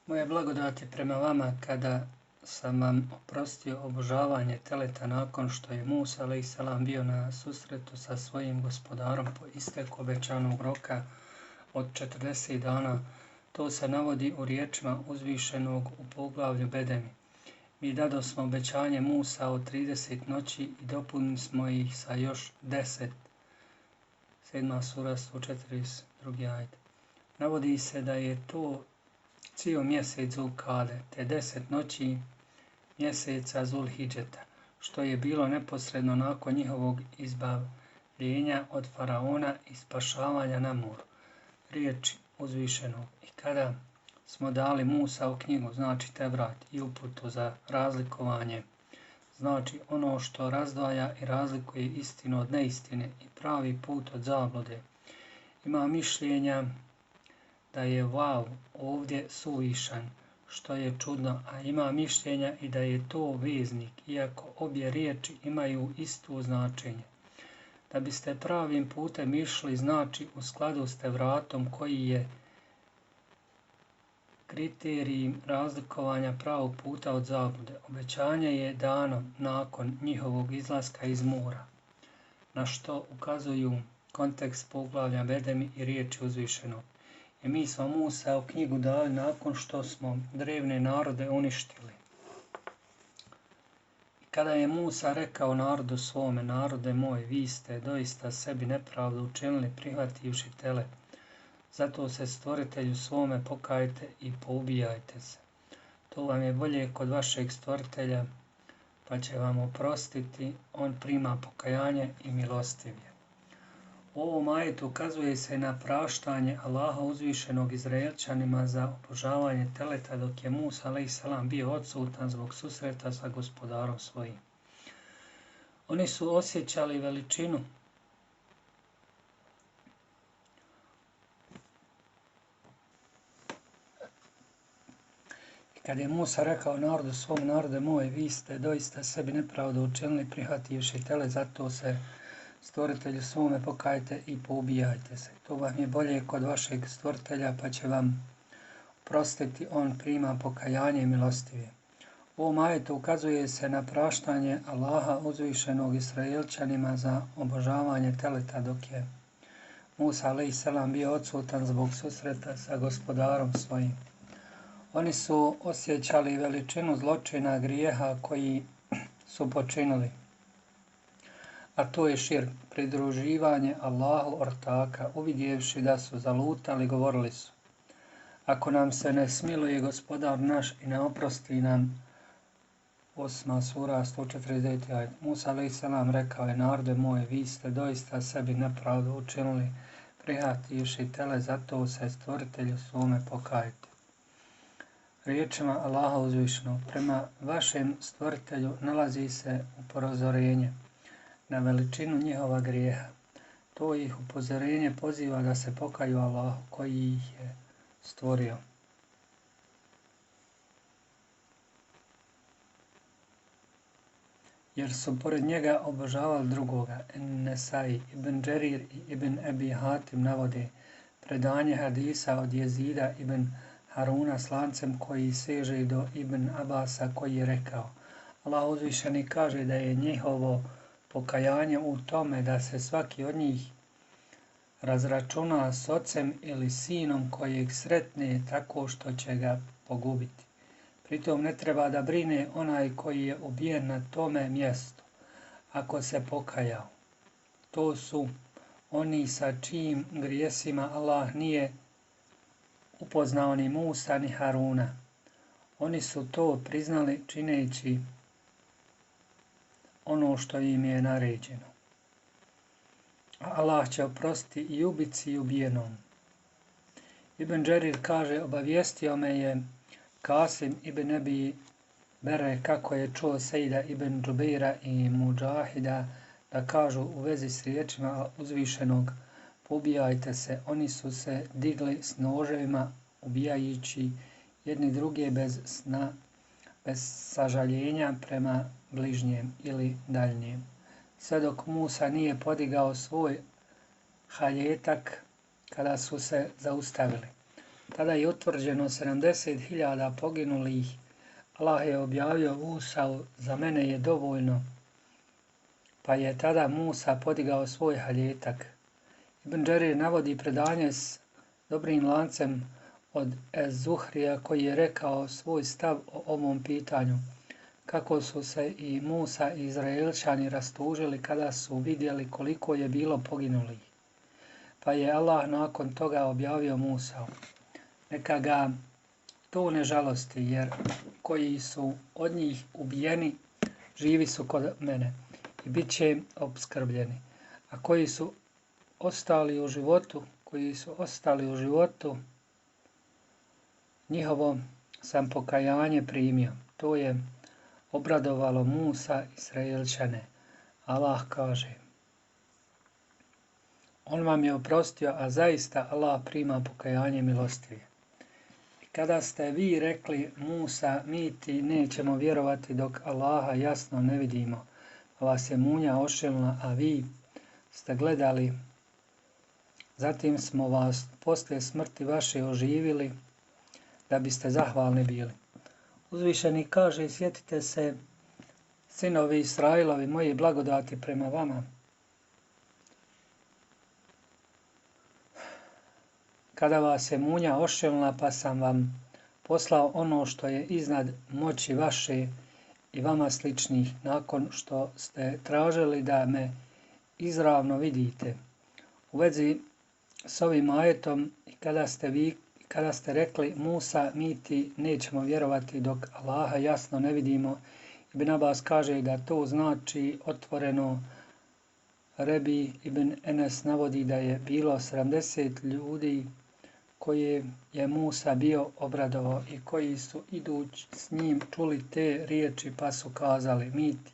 Moje blagodati prema vama kada sam vam oprostio obožavanje teleta nakon što je Musa a.s. bio na susretu sa svojim gospodarom po isteku obećanog roka od 40 dana. To se navodi u riječima uzvišenog u poglavlju Bedemi. Mi dadosmo obećanje Musa od 30 noći i dopunili smo ih sa još 10. 7. sura 142. ajet. Navodi se da je to cijel mjesec Zulkade, te 10 noći mjeseca Zulhidžeta, što je bilo neposredno nakon njihovog izbavljenja od faraona i spašavanja na moru. Riječi uzvišenog. I kada smo dali Musa u knjigu, znači Tevrat, i uputu za razlikovanje, znači ono što razdvaja i razlikuje istinu od neistine i pravi put od zablude. Ima mišljenja da je vav ovdje suvišan, što je čudno, a ima mišljenja i da je to veznik, iako obje riječi imaju isto značenje. Da biste pravim putem išli, znači u skladu s Tevratom koji je kriterij razlikovanja pravog puta od zablude. Obećanje je dano nakon njihovog izlaska iz mora, na što ukazuju kontekst poglavlja Bedemi i riječi uzvišenog. I mi smo Musa u knjigu dali nakon što smo drevne narode uništili. I kada je Musa rekao narodu svome, narode moj, vi ste doista sebi nepravdu učinili prihvativši tele. Zato se stvoritelju svome pokajte i poubijajte se. To vam je bolje kod vašeg stvoritelja, pa će vam oprostiti, on prima pokajanje i milostiv je. U ovom ajetu ukazuje se na praštanje Allaha uzvišenog Izraelčanima za obožavanje teleta dok je Musa a.s. bio odsutan zbog susreta sa gospodarom svojim. Oni su osjećali veličinu kad je Musa rekao narodu svom, narode moj, vi ste doista sebi nepravdu učinili prihvativši tele, zato se stvoritelju svome pokajte i poubijajte se. To vam je bolje kod vašeg stvoritelja, pa će vam oprostiti, on prima pokajanje i milostiv je. U ovom ajetu ukazuje se na praštanje Allaha uzvišenog Israelčanima za obožavanje teleta dok je Musa a.s. bio odsutan zbog susreta sa gospodarom svojim. Oni su osjećali veličinu zločina grijeha koji su počinili, a to je širk, pridruživanje Allahu ortaka. Uvidjevši da su zalutali, govorili su: ako nam se ne smiluje gospodar naš i ne oprosti nam, 8. sura 149. ajet. Musa a.s. rekao je, narode moje, vi ste doista sebi nepravdu učinili prihvativši tele, zato se stvoritelju svome pokajte. Riječima Allaha uzvišenog, prema vašem stvoritelju nalazi se upozorenje na veličinu njihova grijeha. To ih upozorenje poziva da se pokaju Allahu koji ih je stvorio. Jer su pored njega obožavali drugoga. Nesai, Ibn Džerir i Ibn Ebi Hatim navode predanje hadisa od Jezida Ibn Haruna s lancem koji seže do Ibn Abasa koji je rekao: Allah uzvišeni kaže da je njihovo pokajanje u tome da se svaki od njih razračuna s ocem ili sinom kojeg sretne tako što će ga pogubiti. Pritom ne treba da brine onaj koji je ubijen na tome mjestu, ako se pokajao. To su oni sa čijim grijesima Allah nije upoznao ni Musa ni Haruna. Oni su to priznali čineći ono što im je naređeno. A Allah će oprostiti i ubici i ubijenom. Ibn Džerir kaže, obavijestio me je Kasim ibn Ebi Bere kako je čuo Sejda ibn Džubeira i Mudžahida da kažu u vezi s riječima uzvišenog: poubijajte se. Oni su se digli s noževima ubijajući jedni druge bez sna, bez sažaljenja prema bližnjem ili daljnjem. Sve dok Musa nije podigao svoj haljetak kada su se zaustavili. Tada je utvrđeno 70.000 poginulih. Allah je objavio Musa'u, za mene je dovoljno, pa je tada Musa podigao svoj haljetak. Ibn Đerir navodi predanje s dobrim lancem od Ez-Zuhrija koji je rekao svoj stav o ovom pitanju, kako su se i Musa i Izraelčani rastužili kada su vidjeli koliko je bilo poginulih. Pa je Allah nakon toga objavio Musa'u: neka ga to ne žalosti, jer koji su od njih ubijeni živi su kod mene i bit će opskrbljeni, a koji su ostali u životu, njihovo sam pokajanje primio. To je obradovalo Musa i Izraelčane. Allah kaže: on vam je oprostio, a zaista Allah prima pokajanje milostivije. I kada ste vi rekli: Musa, mi ti nećemo vjerovati dok Allaha jasno ne vidimo, pa vas je munja ošilila, a vi ste gledali, zatim smo vas poslije smrti vaše oživili, da biste zahvalni bili. Uzvišeni kaže: sjetite se, sinovi Israilovi, moje blagodati prema vama, kada vas je munja ošilila, pa sam vam poslao ono što je iznad moći vaše i vama sličnih, nakon što ste tražili da me izravno vidite. U vezi s ovim ajetom, i kada ste rekli: Musa, mi ti nećemo vjerovati dok Allaha jasno ne vidimo, Ibn Abbas kaže da to znači otvoreno. Rebi ibn Enes navodi da je bilo 70 ljudi koje je Musa bio obradovao i koji su idući s njim čuli te riječi, pa su kazali: mi ti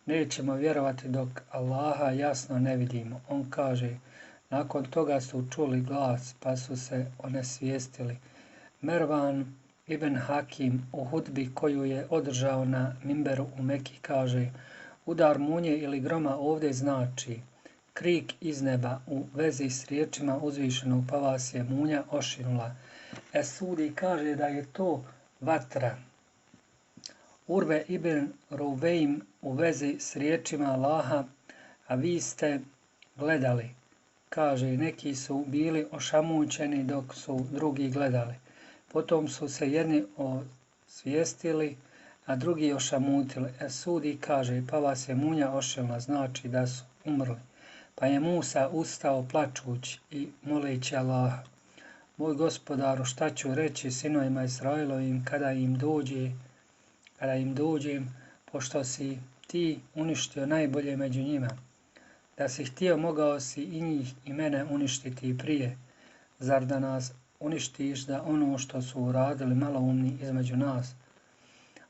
nećemo vjerovati dok Allaha jasno ne vidimo. On kaže: nakon toga su čuli glas, pa su se onesvijestili. Mervan ibn Hakim u hudbi koju je održao na mimberu u Meki kaže: udar munje ili groma ovdje znači krik iz neba u vezi s riječima uzvišenog, pa vas je munja ošinula. Es-Sudi kaže da je to vatra. Urve ibn Ruveim u vezi s riječima Allaha: a vi ste gledali, kaže: neki su bili ošamućeni dok su drugi gledali. Potom su se jedni osvijestili, a drugi ošamutili. Es-Sudi kaže: pa vas je munja ošilila, znači da su umrli. Pa je Musa ustao plačući i moleći Allaha: moj gospodaru, šta ću reći sinovima Israilovim kada im dođem, pošto si ti uništio najbolje među njima. Da si htio, mogao si i njih i mene uništiti prije. Zar da nas uništiš za ono što su uradili maloumni između nas?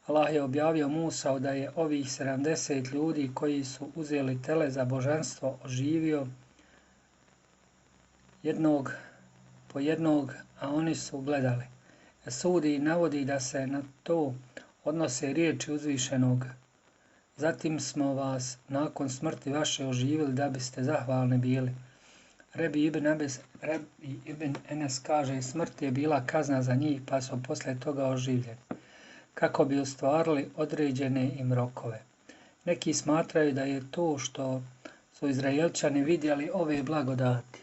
Allah je objavio Musa da je ovih 70 ljudi koji su uzeli tele za božanstvo oživio jednog po jednog, a oni su gledali. Es-Sudi navodi da se na to odnose riječi uzvišenog: zatim smo vas nakon smrti vaše oživili da biste zahvalni bili. Rebi ibn Enes kaže: smrt je bila kazna za njih, pa su poslije toga oživljeni, kako bi ostvarili određene im rokove. Neki smatraju da je to što su Izraelčani vidjeli ove blagodati,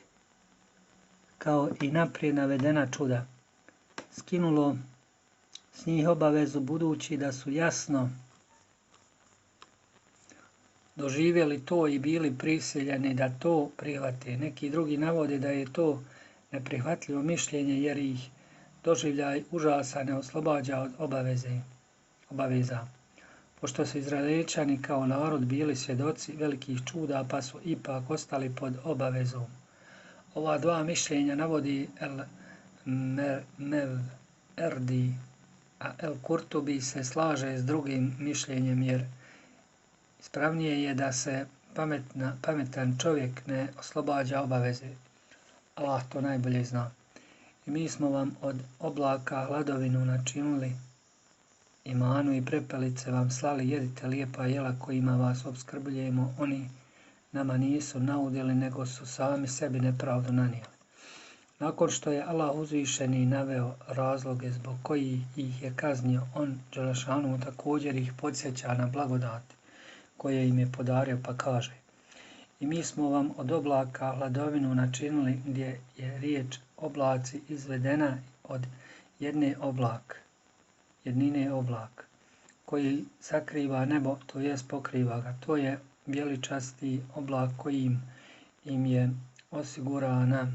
kao i naprijed navedena čuda, skinulo s njih obavezu, budući da su jasno doživjeli to i bili prisiljeni da to prihvate. Neki drugi navode da je to neprihvatljivo mišljenje, jer ih doživljaj užasa ne oslobađa od obaveza. Pošto su Izraelčani kao narod bili svjedoci velikih čuda, pa su ipak ostali pod obavezom. Ova dva mišljenja navodi El-Merdi, a El-Kurtubi se slaže s drugim mišljenjem, jer ispravnije je da se pametan čovjek ne oslobađa obaveze. Allah to najbolje zna. I mi smo vam od oblaka hladovinu načinili, imanu i prepelice vam slali, jedite lijepa jela kojima vas opskrbljujemo. Oni nama nisu naudili, nego su sami sebi nepravdu nanijeli. Nakon što je Allah uzvišeni naveo razloge zbog kojih ih je kaznio, on Đelešanu također ih podsjeća na blagodati koje im je podario pa kaže: I mi smo vam od oblaka hladovinu načinili, gdje je riječ oblaci izvedena od jednine oblak, koji sakriva nebo, to jest pokriva ga. To je bjeličasti oblak kojim im je osigurana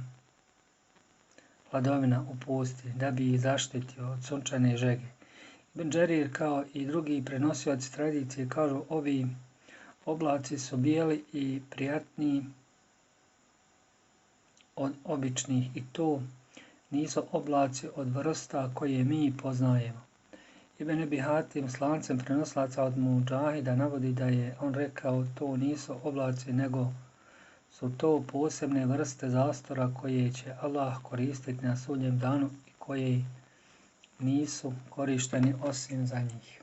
hladovina u pustinji, da bi ih zaštitio od sunčane žege. Ibn Đerir kao i drugi prenosioci tradicije kažu: ovi oblaci su bijeli i prijatniji od običnih i to nisu oblaci od vrsta koje mi poznajemo. Ibn Ebi Hatim s lancem prenosilaca od Mudžahida navodi da je on rekao: to nisu oblaci, nego su to posebne vrste zastora koje će Allah koristiti na sudnjem danu i koje nisu korišteni osim za njih.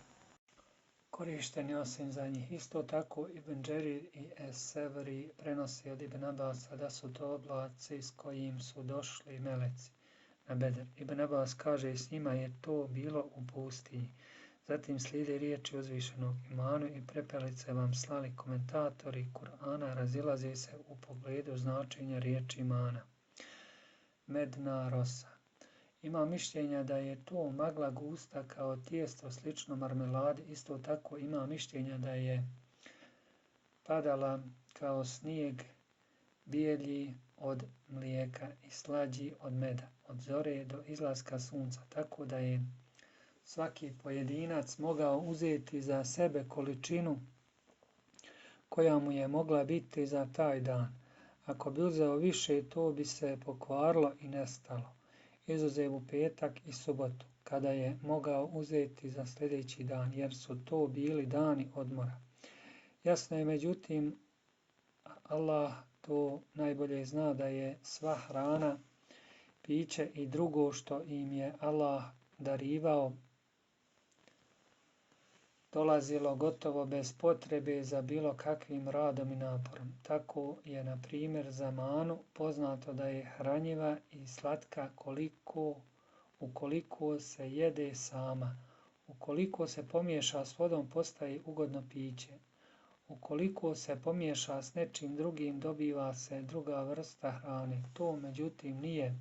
Isto tako Ibn Đerir i Es-Severi prenosi od Ibn Abasa da su to oblaci s kojim su došli meleci na Bedr. Ibn Abbas kaže: s njima je to bilo u pustinji. Zatim slijede riječi uzvišenog: imanu i prepelice vam slali. Komentatori Kur'ana razilaze se u pogledu značenja riječi imana. Medna rosa. Ima mišljenja da je to magla gusta kao tijesto slično marmeladi. Isto tako ima mišljenja da je padala kao snijeg, bijelji od mlijeka i slađi od meda, od zore do izlaska sunca, tako da je svaki pojedinac mogao uzeti za sebe količinu koja mu je mogla biti za taj dan. Ako bi uzeo više, to bi se pokvarilo i nestalo, izuzev u petak i subotu, kada je mogao uzeti za sljedeći dan, jer su to bili dani odmora. Jasno je međutim, Allah to najbolje zna, da je sva hrana, piće i drugo što im je Allah darivao dolazilo gotovo bez potrebe za bilo kakvim radom i naporom. Tako je, na primjer, za manu poznato da je hranjiva i slatka ukoliko se jede sama. Ukoliko se pomiješa s vodom, postaje ugodno piće. Ukoliko se pomiješa s nečim drugim, dobiva se druga vrsta hrane. To, međutim, nije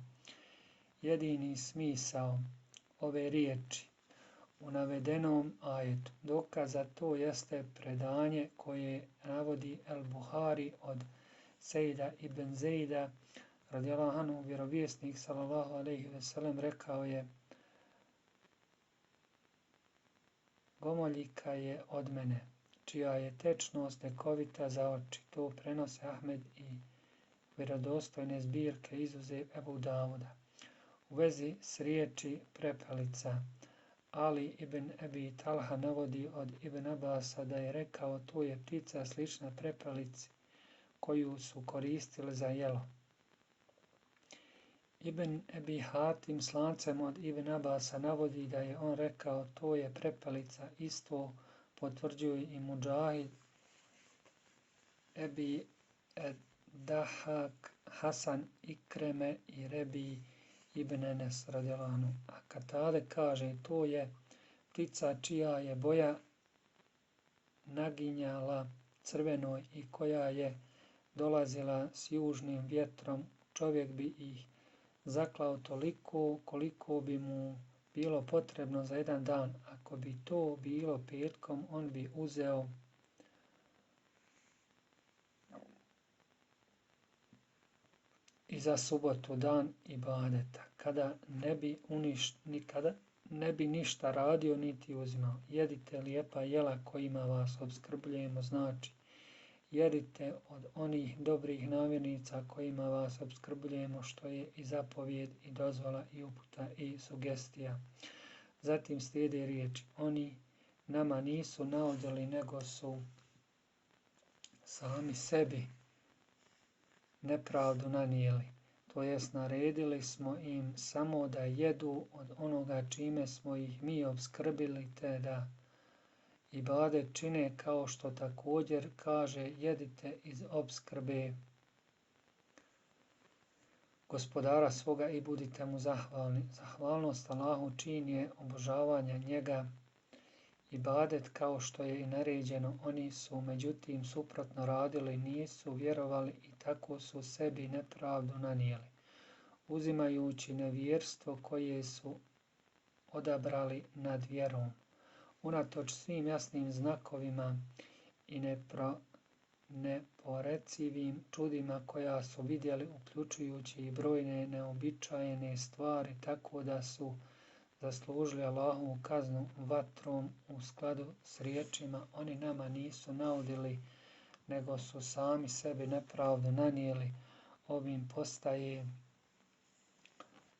jedini smisao ove riječi u navedenom ajetu. Dokaz za to jeste predanje koje navodi El-Buhari od Sejda ibn Zejda radijallahu anhu, vjerovjesnik sallallahu alejhi ve sellem rekao je: gomoljika je od mene, čija je tečnost lekovita za oči. To prenose Ahmed i vjerodostojne zbirke izuzev Ebu Davuda. U vezi s riječi prepelica, Ali ibn Ebi Talha navodi od Ibn Abasa da je rekao: to je ptica slična prepelici koju su koristili za jelo. Ibn Ebi Hatim s lancem od Ibn Abasa navodi da je on rekao: to je prepelica. Isto potvrđuje i Mudžahid, Ebi Dahak, Hasan Ikreme i Rebi ibn Enes radijallahu anhu. A Katade kaže: to je ptica čija je boja naginjala crvenoj i koja je dolazila s južnim vjetrom. Čovjek bi ih zaklao toliko koliko bi mu bilo potrebno za jedan dan. Ako bi to bilo petkom, on bi uzeo i za subotu, dan ibadeta, kada ne bi ništa radio niti uzimao. Jedite lijepa jela kojima vas opskrbljujemo, znači jedite od onih dobrih namirnica kojima vas opskrbljujemo, što je i zapovjed i dozvola i uputa i sugestija. Zatim slijede riječi: oni nama nisu naudili, nego su sami sebi nepravdu nanijeli. To jest, naredili smo im samo da jedu od onoga čime smo ih mi opskrbili, te da ibadet čine, kao što također kaže: jedite iz opskrbe gospodara svoga i budite mu zahvalni. Zahvalnost Allahu čin je obožavanje njega, ibadet kao što je i naređeno. Oni su međutim suprotno radili, nisu vjerovali i tako su sebi nepravdu nanijeli, uzimajući nevjerstvo koje su odabrali nad vjerom. Unatoč svim jasnim znakovima i neporecivim čudima koja su vidjeli, uključujući i brojne neobičajene stvari, tako da su zaslužili Allahovu kaznu vatrom u skladu s riječima: oni nama nisu naudili, nego su sami sebi nepravdu nanijeli. Ovim postaje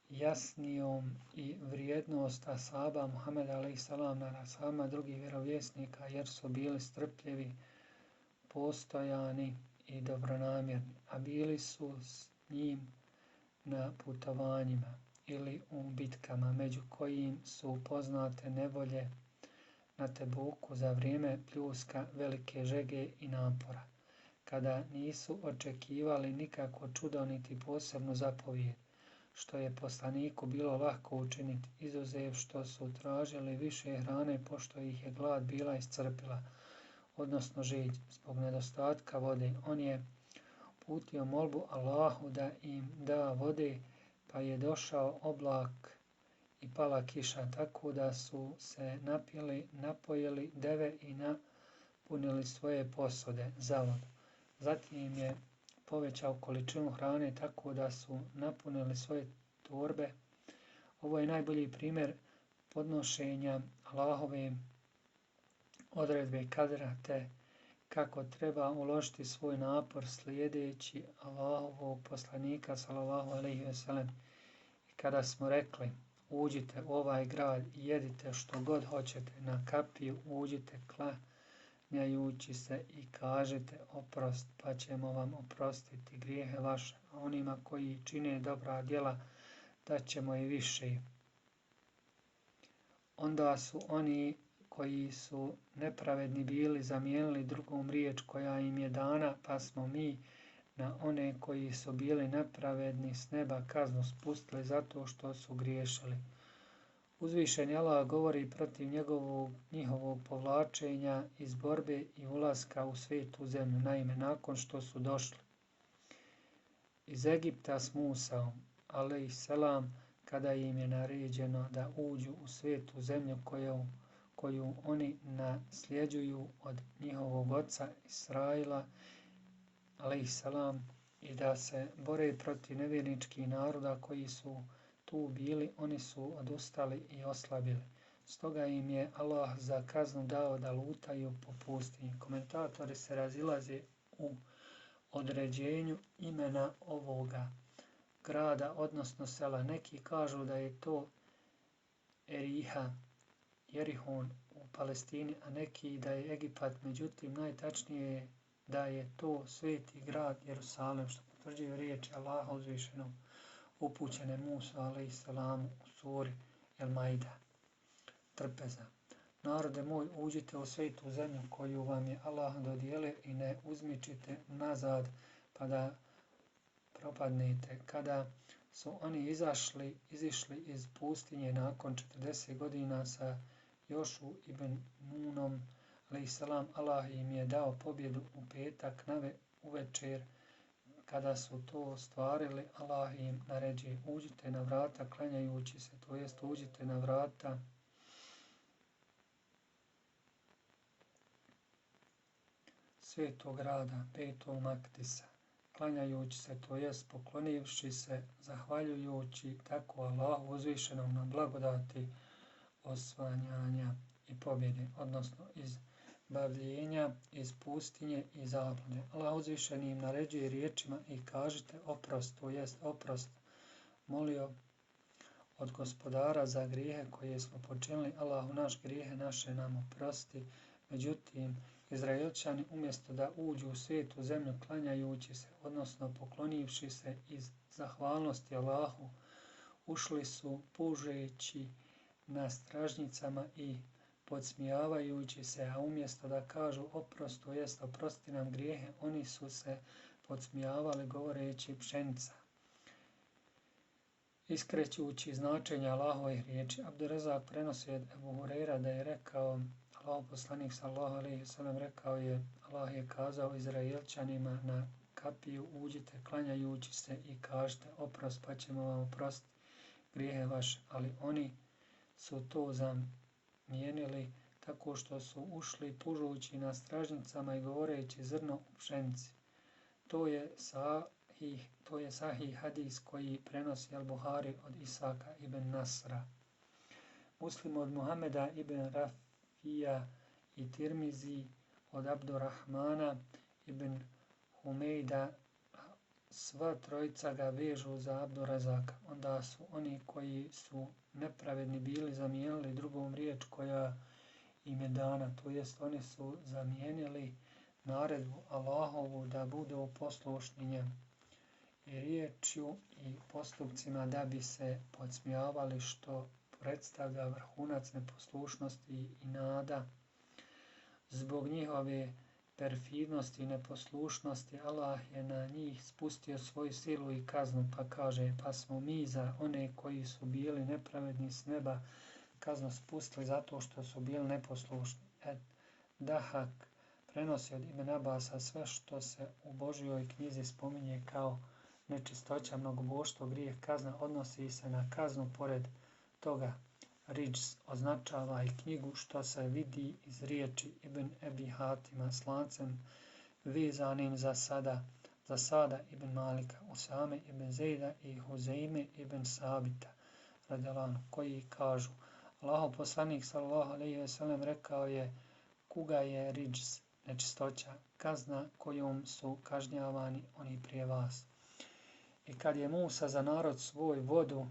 jasnijom i vrijednost ashaba Muhameda a.s. nad ashabima drugih vjerovjesnika, jer su bili strpljivi, postojani i dobronamjerni, a bili su s njim na putovanjima ili u bitkama, među kojim su poznate nevolje na Tebuku za vrijeme pljuska, velike žege i napora, kada nisu očekivali nikako čudo niti posebnu zapovijed, što je poslaniku bilo lako učiniti, izuzev što su tražili više hrane pošto ih je glad bila iscrpila, odnosno žeđ. Zbog nedostatka vode on je uputio molbu Allahu da im da vode, pa je došao oblak i pala kiša, tako da su se napili, napojili deve i napunili svoje posode za vodu. Zatim je povećao količinu hrane tako da su napunili svoje torbe. Ovo je najbolji primjer podnošenja Allahove odredbe kadra, te kako treba uložiti svoj napor slijedeći Allahovog poslanika sallallahu alejhi ve sellem. I kada smo rekli: uđite u ovaj grad i jedite što god hoćete, na kapiju uđite klanjajući se i kažete oprost, pa ćemo vam oprostiti grijehe vaše, a onima koji čine dobra djela dat ćemo i više. Onda su oni koji su nepravedni bili zamijenili drugom riječ koja im je dana, pa smo mi na one koji su bili nepravedni s neba kaznu spustili zato što su griješili. Uzvišeni Allah govori protiv njihovog povlačenja iz borbe i ulaska u svetu zemlju. Naime, nakon što su došli iz Egipta s Musaom, alejselam, kada im je naređeno da uđu u svetu zemlju koju oni nasljeđuju od njihovog oca Israila, alejselam, i da se bore protiv nevjerničkih naroda koji su tu bili, oni su odustali i oslabili. Stoga im je Allah za kaznu dao da lutaju po pustinji. Komentatori se razilaze u određenju imena ovoga grada, odnosno sela. Neki kažu da je to Jerihon u Palestini, a neki da je Egipat. Međutim, najtačnije je da je to sveti grad Jerusalem, što potvrđuje riječi Allaha uzvišenog upućene Musa alejselamu u suri El Maida. Trpeza. Narode moj, uđite u svetu zemlju koju vam je Allah dodijelio i ne uzmičite nazad pa da propadnete. Kada su oni izišli iz pustinje nakon 40 godina sa Jošu ibn Nunom alejselam, Allah im je dao pobjedu u petak uvečer. Kada su to ostvarili, Allah im naređuje: uđite na vrata klanjajući se, to jest uđite na vrata svetog grada, Bejtul Maktisa, klanjajući se, to jest poklonivši se, zahvaljujući tako Allahu uzvišenom na blagodati osvanjanja i pobjede, odnosno izbavljenja iz pustinje i zablude. Allah uzvišeni im naređuje riječima: i kažite oprost, to jest oprost molio od gospodara za grijehe koje smo počinili. Allahu naš grijehe naše nam oprosti. Međutim, Izraelčani umjesto da uđu u svetu zemlju klanjajući se, odnosno poklonivši se iz zahvalnosti Allahu, ušli su pužeći na stražnjicama i podsmijavajući se, a umjesto da kažu oprost, to jest oprosti nam grijehe, oni su se podsmijavali govoreći: pšenica Iskrećući značenja Allahovih riječi. Abdurrazak prenosi od Ebu Hureyra da je rekao, Allahov poslanik sallallahu alejhi ve sellem rekao je, Allah je kazao Izraelčanima na kapiju uđite klanjajući se i kažite oprost pa ćemo vam oprostiti grijehe vaše, ali oni su to zamijenili tako što su ušli pužući na stražnicama i govoreći zrno u pšenici. To je sahih hadis koji prenosi Al-Buhari od Isaka ibn Nasra. Muslim od Muhameda ibn Rafija i Tirmizi od Abdurrahmana ibn Humejda, sva trojica ga vežu za Abdurazaka. Onda su oni koji su nepravedni bili zamijenili drugom riječ koja im je dana, to jest oni su zamijenili naredbu Allahovu da budu poslušni njemu i riječju i postupcima da bi se podsmijavali, što predstavlja vrhunac neposlušnosti i nada. Zbog njihove perfidnosti i neposlušnosti Allah je na njih spustio svoju silu i kaznu, pa kaže, pa smo mi za one koji su bili nepravedni s neba kaznu spustili zato što su bili neposlušni. Dahak prenosi od Ibn Abasa sve što se u Božjoj knjizi spominje kao nečistoća, mnogoboštvo, grijeh, kazna odnosi se na kaznu. Pored toga Ridž označava i knjigu, što se vidi iz riječi Ibn Ebi Hatima s lancem vezanim za Sada ibn Malika, Usame ibn Zejda i Huzeime ibn Sabita radijallahu anhu, koji kažu, Allahov poslanik sallallahu alejhi ve sellem rekao je, kuga je Ridž, nečistoća, kazna kojom su kažnjavani oni prije vas. I kad je Musa za narod svoj vodu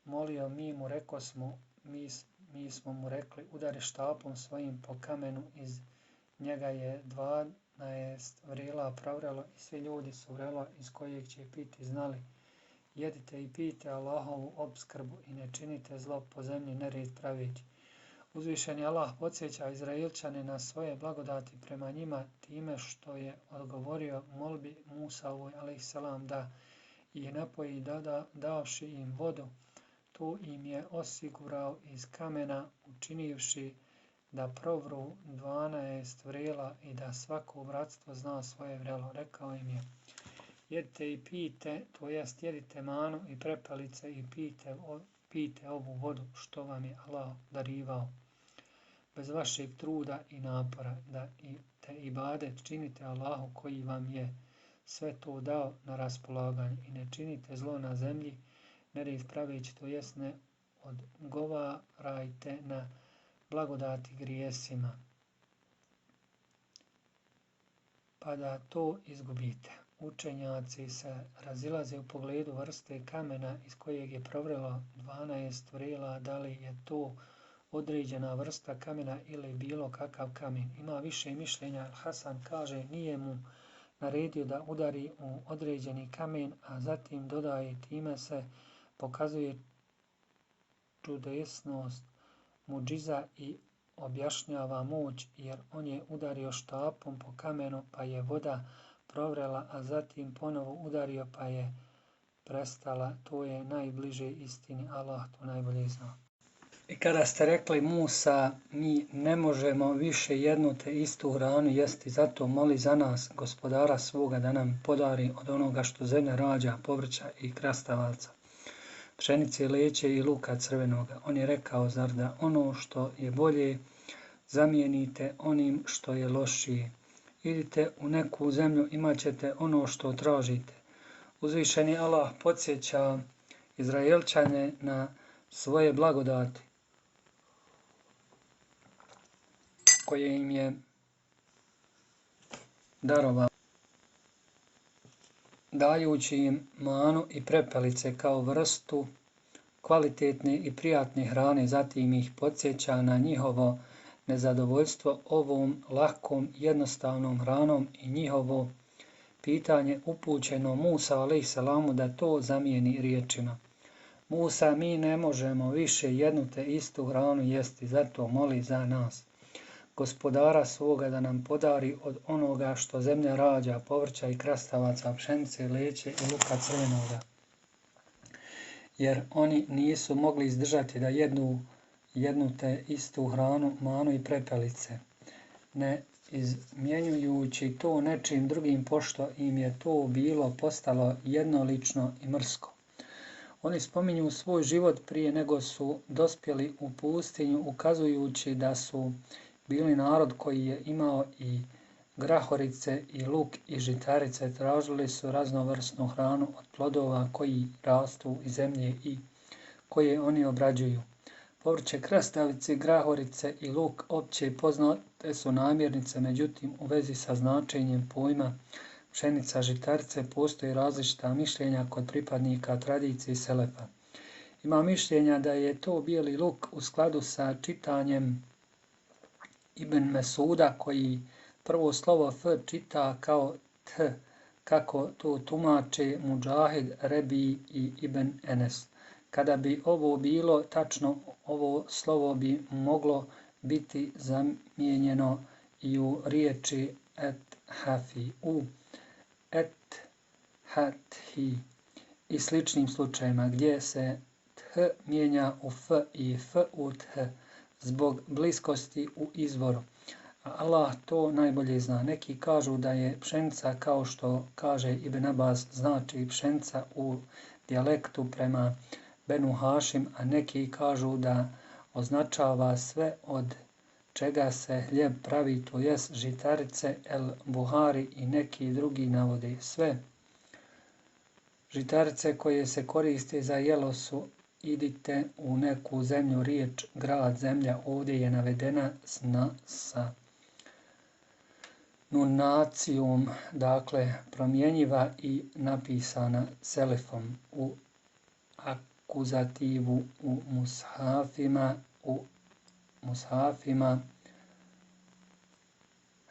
molio, mi smo mu rekli, udari štapom svojim po kamenu, iz njega je 12 vrela provrelo i svi ljudi su vrelo iz kojeg će piti znali. Jedite i pijte Allahovu opskrbu i ne činite zlo po zemlji nered praveći. Uzvišeni Allah podsjeća Izraelčane na svoje blagodati prema njima time što je odgovorio molbi Musavoj a.s. da ih napoji davši im vodu. To im je osigurao iz kamena, učinivši da provru 12 vrela i da svako bratstvo zna svoje vrelo. Rekao im je, jedite i pijte, to jest jedite manu i prepelice i pijte ovu vodu što vam je Allah darivao. Bez vašeg truda i napora, da te ibadet činite Allahu koji vam je sve to dao na raspolaganje i ne činite zlo na zemlji, nered praveći, to jest ne odgovarajte na blagodati grijesima, pa da to izgubite. Učenjaci se razilaze u pogledu vrste kamena iz kojeg je provrelo 12 vrela, da li je to određena vrsta kamena ili bilo kakav kamen. Ima više mišljenja. Hasan kaže, nije mu naredio da udari u određeni kamen, a zatim dodaje, time se pokazuje čudesnost mudžiza i objašnjava moć, jer on je udario štapom po kamenu pa je voda provrela, a zatim ponovo udario pa je prestala. To je najbliže istini, Allah to najbolje zna. I kada ste rekli Musa, mi ne možemo više jednu te istu hranu jesti, zato moli za nas gospodara svoga da nam podari od onoga što zemlja rađa, povrća i krastavaca, pšenice, leće i luka crvenoga. On je rekao, zar da ono što je bolje zamijenite onim što je lošije? Idite u neku zemlju, imat ćete ono što tražite. Uzvišeni Allah podsjeća Izraelčane na svoje blagodati koje im je darovao, dajući im manu i prepelice kao vrstu kvalitetne i prijatne hrane, zatim ih podsjeća na njihovo nezadovoljstvo ovom lahkom, jednostavnom hranom i njihovo pitanje upućeno Musa a.s. da to zamijeni riječima. Musa, mi ne možemo više jednu te istu hranu jesti, zato moli za nas gospodara svoga da nam podari od onoga što zemlja rađa, povrća i krastavaca, pšenice, leće i luka crvenoga. jer oni nisu mogli izdržati da jednu te istu hranu, manu i prepelice, ne izmjenjujući to nečim drugim, pošto im je to bilo postalo jednolično i mrsko. Oni spominju svoj život prije nego su dospjeli u pustinju, ukazujući da su bili narod koji je imao i grahorice i luk i žitarice. Tražili su raznovrsnu hranu od plodova koji rastu iz zemlje i koje oni obrađuju. Povrće, krastavice, grahorice i luk opće poznate su namirnice, međutim u vezi sa značenjem pojma pšenica, žitarice postoji različita mišljenja kod pripadnika tradicije selefa. Ima mišljenja da je to bijeli luk u skladu sa čitanjem Ibn Mesuda, koji prvo slovo F čita kao T, kako to tumače Mudžahid, Rebi i Ibn Enes. Kada bi ovo bilo tačno, ovo slovo bi moglo biti zamijenjeno i u riječi et-hafi, u et-hathi i sličnim slučajima gdje se th mijenja u f i f u th zbog bliskosti u izvoru. A Allah to najbolje zna. Neki kažu da je pšenica, kao što kaže Ibn Abbas, znači pšenica u dijalektu prema Benu Hašim, a neki kažu da označava sve od čega se hljeb pravi, to jest žitarice, el Buhari i neki drugi navode. Sve žitarice koje se koriste za jelo su idite u neku zemlju, riječ grad, zemlja ovdje je navedena sa nunacijom, dakle promjenjiva i napisana selefom u akuzativu u mushafima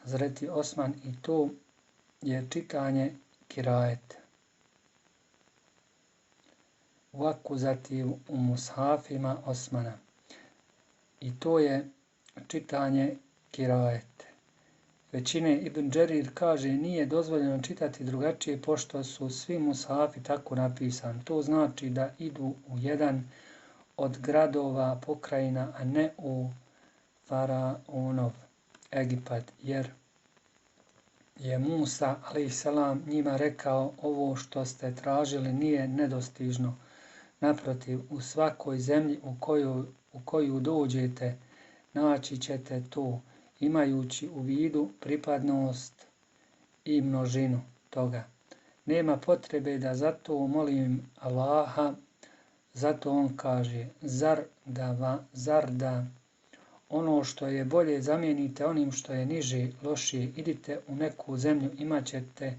Hazreti Osman, i to je čitanje kirajet. U akuzativu u mushafima Osmana, i to je čitanje kirajet. Većine Ibn Đerir kaže nije dozvoljeno čitati drugačije, pošto su svi mushafi tako napisani. To znači da idu u jedan od gradova pokrajina, a ne u faraonov Egipat, jer je Musa a.s. njima rekao: ovo što ste tražili nije nedostižno. Naprotiv, u svakoj zemlji u koju dođete naći ćete to, imajući u vidu pripadnost i množinu toga. Nema potrebe da zato molim Allaha, zato on kaže: zar da ono što je bolje zamijenite onim što je niže, lošije, idite u neku zemlju, imat ćete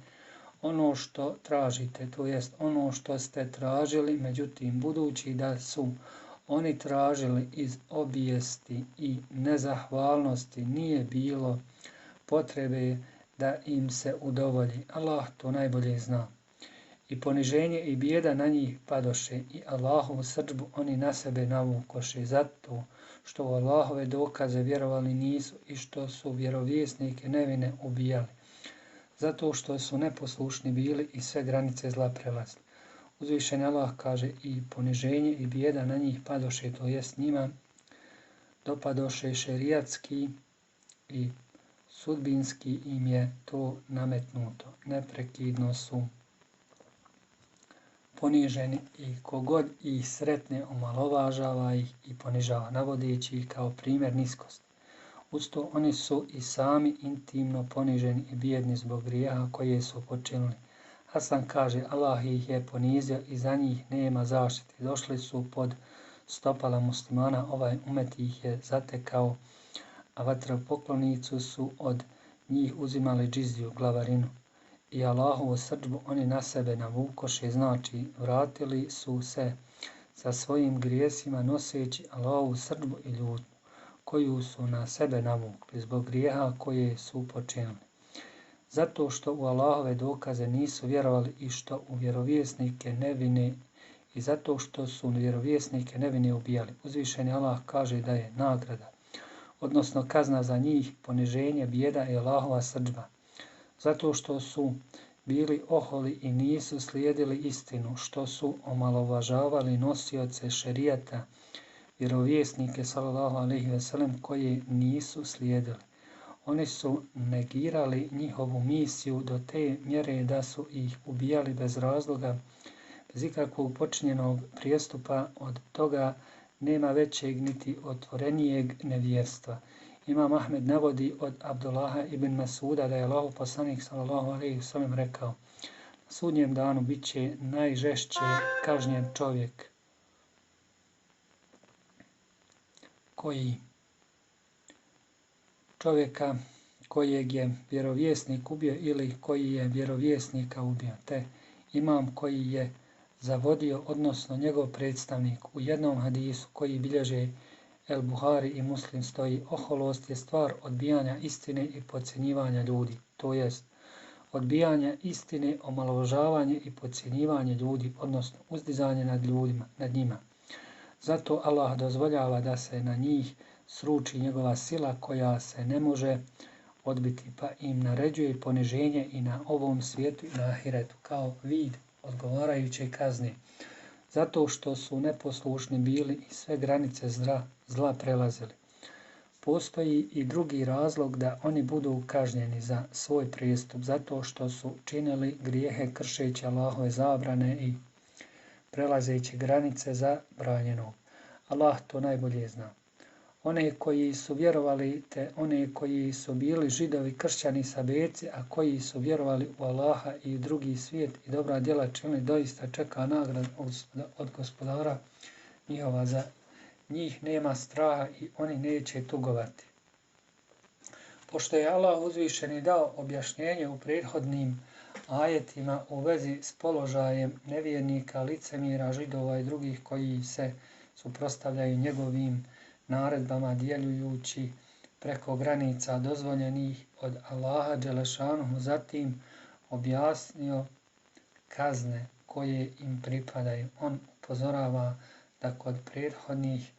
ono što tražite, to jest ono što ste tražili, međutim budući da su oni tražili iz obijesti i nezahvalnosti, nije bilo potrebe da im se udovolji. Allah to najbolje zna. I poniženje i bijeda na njih padoše, i Allahovu srdžbu oni na sebe navukoše, zato što u Allahove dokaze vjerovali nisu i što su vjerovjesnike nevine ubijali, zato što su neposlušni bili i sve granice zla prelazili. Uzvišeni Allah kaže: i poniženje i bijeda na njih padoše, to jest njima dopadoše šerijatski i sudbinski im je to nametnuto. Neprekidno su poniženi i kogod ih sretne omalovažava ih i ponižava, navodeći ih kao primjer niskosti. Usto oni su i sami intimno poniženi i bijedni zbog grijeha koje su počinili. Hasan kaže: Allah ih je ponizio i za njih nema zaštite. Došli su pod stopala muslimana, ovaj umet ih je zatekao, a vatropoklonicu su od njih uzimali džiziju, glavarinu. I Allahovu srdžbu oni na sebe navukoše, znači vratili su se sa svojim grijesima noseći Allahovu srdžbu i ljutnju, koju su na sebe navukli zbog grijeha koje su počinili. Zato što u Allahove dokaze nisu vjerovali i što u vjerovjesnike nevine, i zato što su vjerovjesnike nevine ubijali. Uzvišeni Allah kaže da je nagrada, odnosno kazna za njih, poniženje, bijeda i Allahova srdžba. Zato što su bili oholi i nisu slijedili istinu, što su omalovažavali nosioce šerijata, vjerovjesnike sallallahu alejhi ve sellem koji nisu slijedili. Oni su negirali njihovu misiju do te mjere da su ih ubijali bez razloga, bez ikakvog počinjenog prijestupa. Od toga nema većeg niti otvorenijeg nevjerstva. Imam Ahmed navodi od Abdullaha ibn Masuda da je Allahov poslanik sallallahu alejhi ve sellem rekao: na sudnjem danu bit će najžešće kažnjen čovjek čovjeka kojeg je vjerovjesnik ubio ili koji je vjerovjesnika ubio, te imam koji je zavodio, odnosno njegov predstavnik. U jednom hadisu koji bilježe El Buhari i Muslim stoji: oholost je stvar odbijanja istine i podcjenjivanja ljudi, to jest odbijanje istine, omalovažavanje i podcjenjivanje ljudi, odnosno uzdizanje nad njima. Zato Allah dozvoljava da se na njih sruči njegova sila koja se ne može odbiti, pa im naređuje poniženje i na ovom svijetu i na ahiretu kao vid odgovarajuće kazne, zato što su neposlušni bili i sve granice zla prelazili. Postoji i drugi razlog da oni budu kažnjeni za svoj prijestup, zato što su činili grijehe kršeći Allahove zabrane i prelazeći granice zabranjenog. Allah to najbolje zna. One koji su vjerovali, te one koji su bili židovi, kršćani, sabejci, a koji su vjerovali u Allaha i drugi svijet i dobra djela činili, doista čeka nagrada od gospodara njihova. Za njih nema straha i oni neće tugovati. Pošto je Allah uzvišeni dao objašnjenje u prethodnim ajetima u vezi s položajem nevjernika, licemjera, židova i drugih koji se suprotstavljaju njegovim naredbama djeljujući preko granica dozvoljenih od Allaha dželešanuhu, zatim objasnio kazne koje im pripadaju. On upozorava da kod prethodnih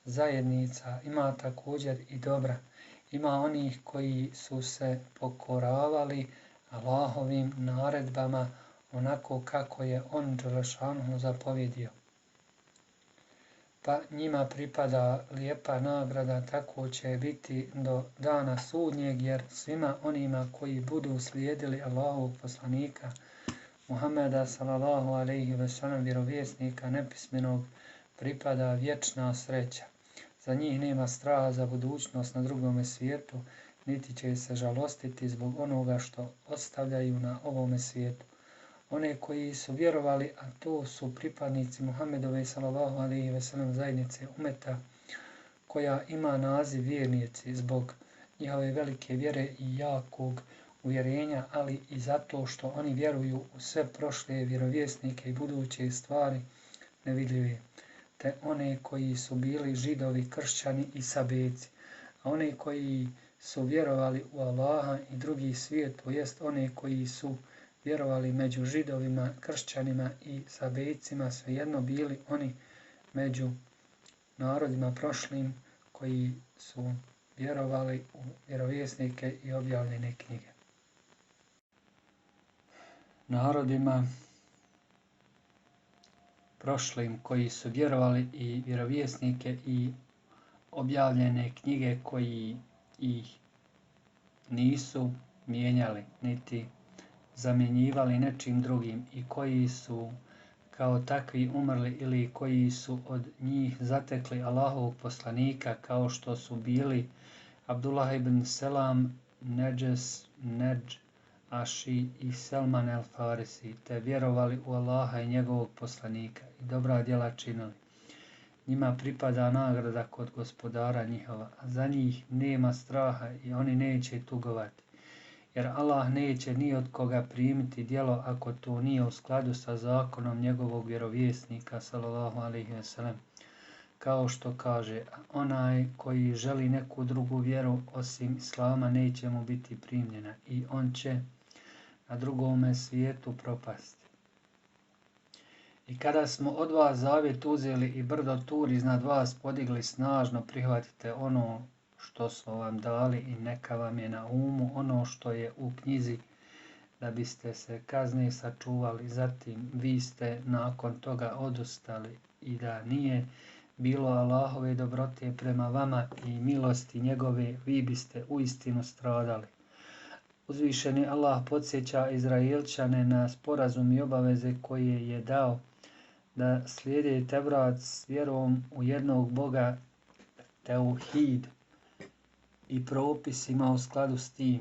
zajednica ima također i dobra. Ima onih koji su se pokoravali Allahovim naredbama onako kako je on dželešanuhu zapovjedio, pa njima pripada lijepa nagrada. Tako će biti do dana sudnjeg, jer svima onima koji budu slijedili Allahovog poslanika Muhameda sallallahu alejhi ve sellem, vjerovjesnika nepismenog, pripada vječna sreća. Za njih nema straha za budućnost na drugome svijetu, niti će se žalostiti zbog onoga što ostavljaju na ovome svijetu. One koji su vjerovali, a to su pripadnici Muhammedove sallallahu alejhi ve sellem zajednice umeta, koja ima naziv vjernici zbog njihove velike vjere i jakog uvjerenja, ali i zato što oni vjeruju u sve prošle vjerovjesnike i buduće stvari nevidljive, te one koji su bili židovi, kršćani i sabejci, a one koji su vjerovali u Allaha i drugi svijet, to jest one koji su vjerovali među židovima, kršćanima i sabejcima, svejedno bili oni među narodima prošlim koji su vjerovali u vjerovjesnike i objavljene knjige. Narodima prošlim koji su vjerovali i vjerovjesnike i objavljene knjige, koji ih nisu mijenjali niti zamjenjivali nečim drugim i koji su kao takvi umrli ili koji su od njih zatekli Allahovog poslanika, kao što su bili Abdullah ibn Selam, Aši i Selman el Farisi, te vjerovali u Allaha i njegovog poslanika i dobra djela činili. Njima pripada nagrada kod gospodara njihova, a za njih nema straha i oni neće tugovati. Jer Allah neće ni od koga primiti djelo ako to nije u skladu sa zakonom njegovog vjerovjesnika sallallahu alejhi ve sellem. Kao što kaže: onaj koji želi neku drugu vjeru osim Islama neće mu biti primljena i on će na drugome svijetu propasti. I kada smo od vas zavjet uzeli i brdo Tur iznad vas podigli snažno, prihvatite ono što smo vam dali i neka vam je na umu ono što je u knjizi da biste se kazne sačuvali. Zatim vi ste nakon toga odustali i da nije bilo Allahove dobrote prema vama i milosti njegove, vi biste uistinu stradali. Uzvišeni Allah podsjeća Izraelčane na sporazum i obaveze koje je dao da slijede Tevrat s vjerom u jednog Boga, teuhid, i propisima u skladu s tim.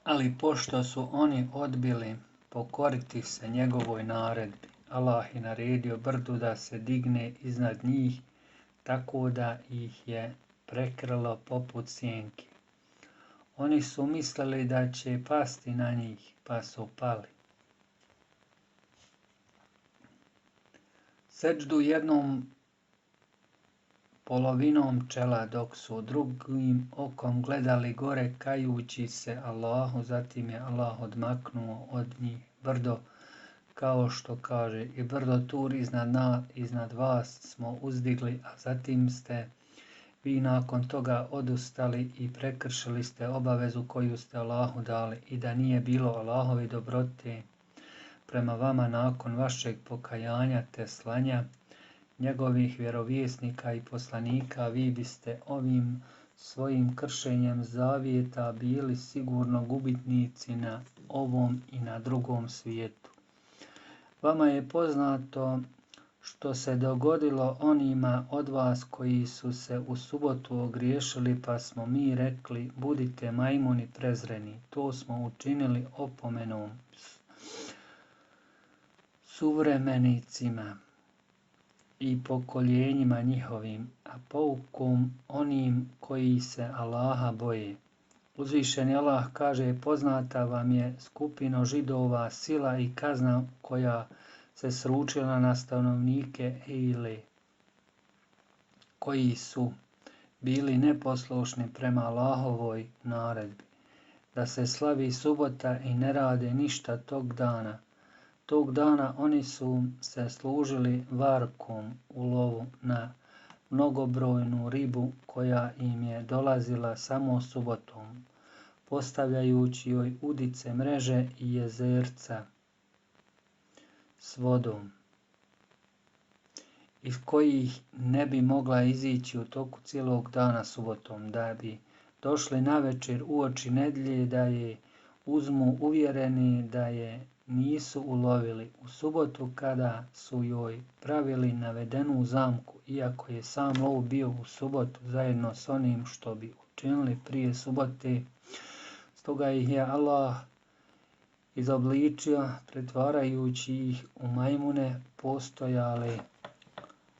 Ali pošto su oni odbili pokoriti se njegovoj naredbi, Allah je naredio brdu da se digne iznad njih, tako da ih je prekrilo poput sjenke. Oni su mislili da će pasti na njih, pa su pali. Seđdu jednom polovinom čela, dok su drugim okom gledali gore kajući se Allahu, zatim je Allah odmaknuo od njih brdo, kao što kaže, i brdo Tur iznad vas smo uzdigli, a zatim ste vi nakon toga odustali i prekršili ste obavezu koju ste Allahu dali, i da nije bilo Allahove dobrote prema vama nakon vašeg pokajanja te slanja njegovih vjerovjesnika i poslanika, vi biste ovim svojim kršenjem zavjeta bili sigurno gubitnici na ovom i na drugom svijetu. Vama je poznato što se dogodilo onima od vas koji su se u subotu ogriješili, pa smo mi rekli, budite majmuni prezreni. To smo učinili opomenom suvremenicima i pokoljenjima njihovim, a poukom onim koji se Allaha boje. Uzvišeni Allah kaže, poznata vam je skupino Židova sila i kazna koja se sručila na stanovnike Eile, koji su bili neposlušni prema Allahovoj naredbi, da se slavi subota i ne rade ništa tog dana. Tog dana oni su se služili varkom u lovu na mnogobrojnu ribu koja im je dolazila samo subotom, postavljajući joj udice, mreže i jezerca s vodom, iz kojih ne bi mogla izići u toku cijelog dana subotom, da bi došli navečer uoči nedjelje da je uzmu uvjereni da je nisu ulovili u subotu kada su joj pravili navedenu zamku, iako je sam lov bio u subotu zajedno s onim što bi učinili prije subote. Stoga ih je Allah izobličio, pretvarajući ih u majmune.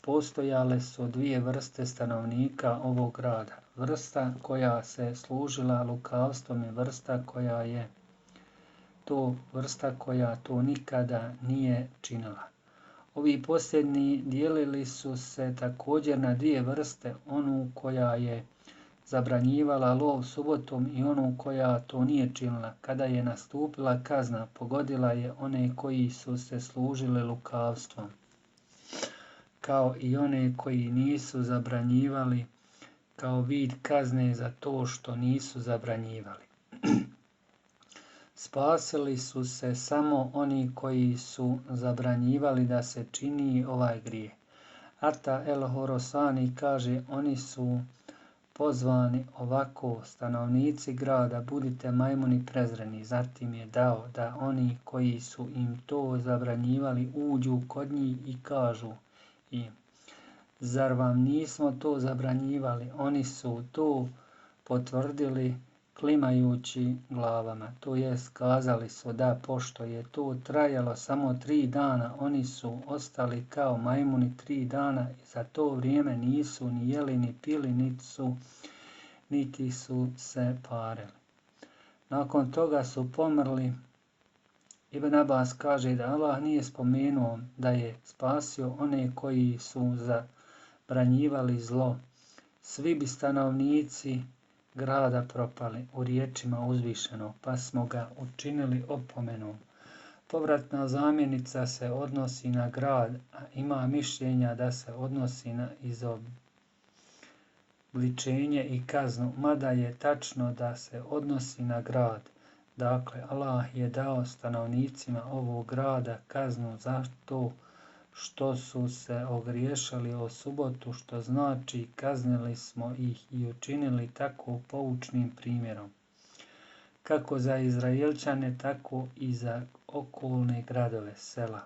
Postojale su dvije vrste stanovnika ovog grada. Vrsta koja se služila lukavstvom i vrsta koja to nikada nije činila. Ovi posljednji dijelili su se također na dvije vrste, onu koja je zabranjivala lov subotom i onu koja to nije činila. Kada je nastupila kazna, pogodila je one koji su se služili lukavstvom, kao i one koji nisu zabranjivali, kao vid kazne za to što nisu zabranjivali. Spasili su se samo oni koji su zabranjivali da se čini ovaj grijeh. Ata el-Horosani kaže, oni su pozvani ovako, stanovnici grada, budite majmuni prezreni. Zatim je dao da oni koji su im to zabranjivali uđu kod njih i kažu im, zar vam nismo to zabranjivali? Oni su to potvrdili klimajući glavama, to jest kazali su da pošto je to trajalo samo 3 dana, oni su ostali kao majmuni 3 dana i za to vrijeme nisu ni jeli ni pili, niti su se parili. Nakon toga su pomrli. Ibn Abbas kaže da Allah nije spomenuo da je spasio one koji su zabranjivali zlo. Svi bi stanovnici grada propali, u riječima uzvišenog, pa smo ga učinili opomenom. Povratna zamjenica se odnosi na grad, a ima mišljenja da se odnosi na ubličenje i kaznu, mada je tačno da se odnosi na grad. Dakle, Allah je dao stanovnicima ovog grada kaznu za to što su se ogriješili o subotu, što znači kaznili smo ih i učinili tako poučnim primjerom, kako za Izraelčane, tako i za okolne gradove, sela.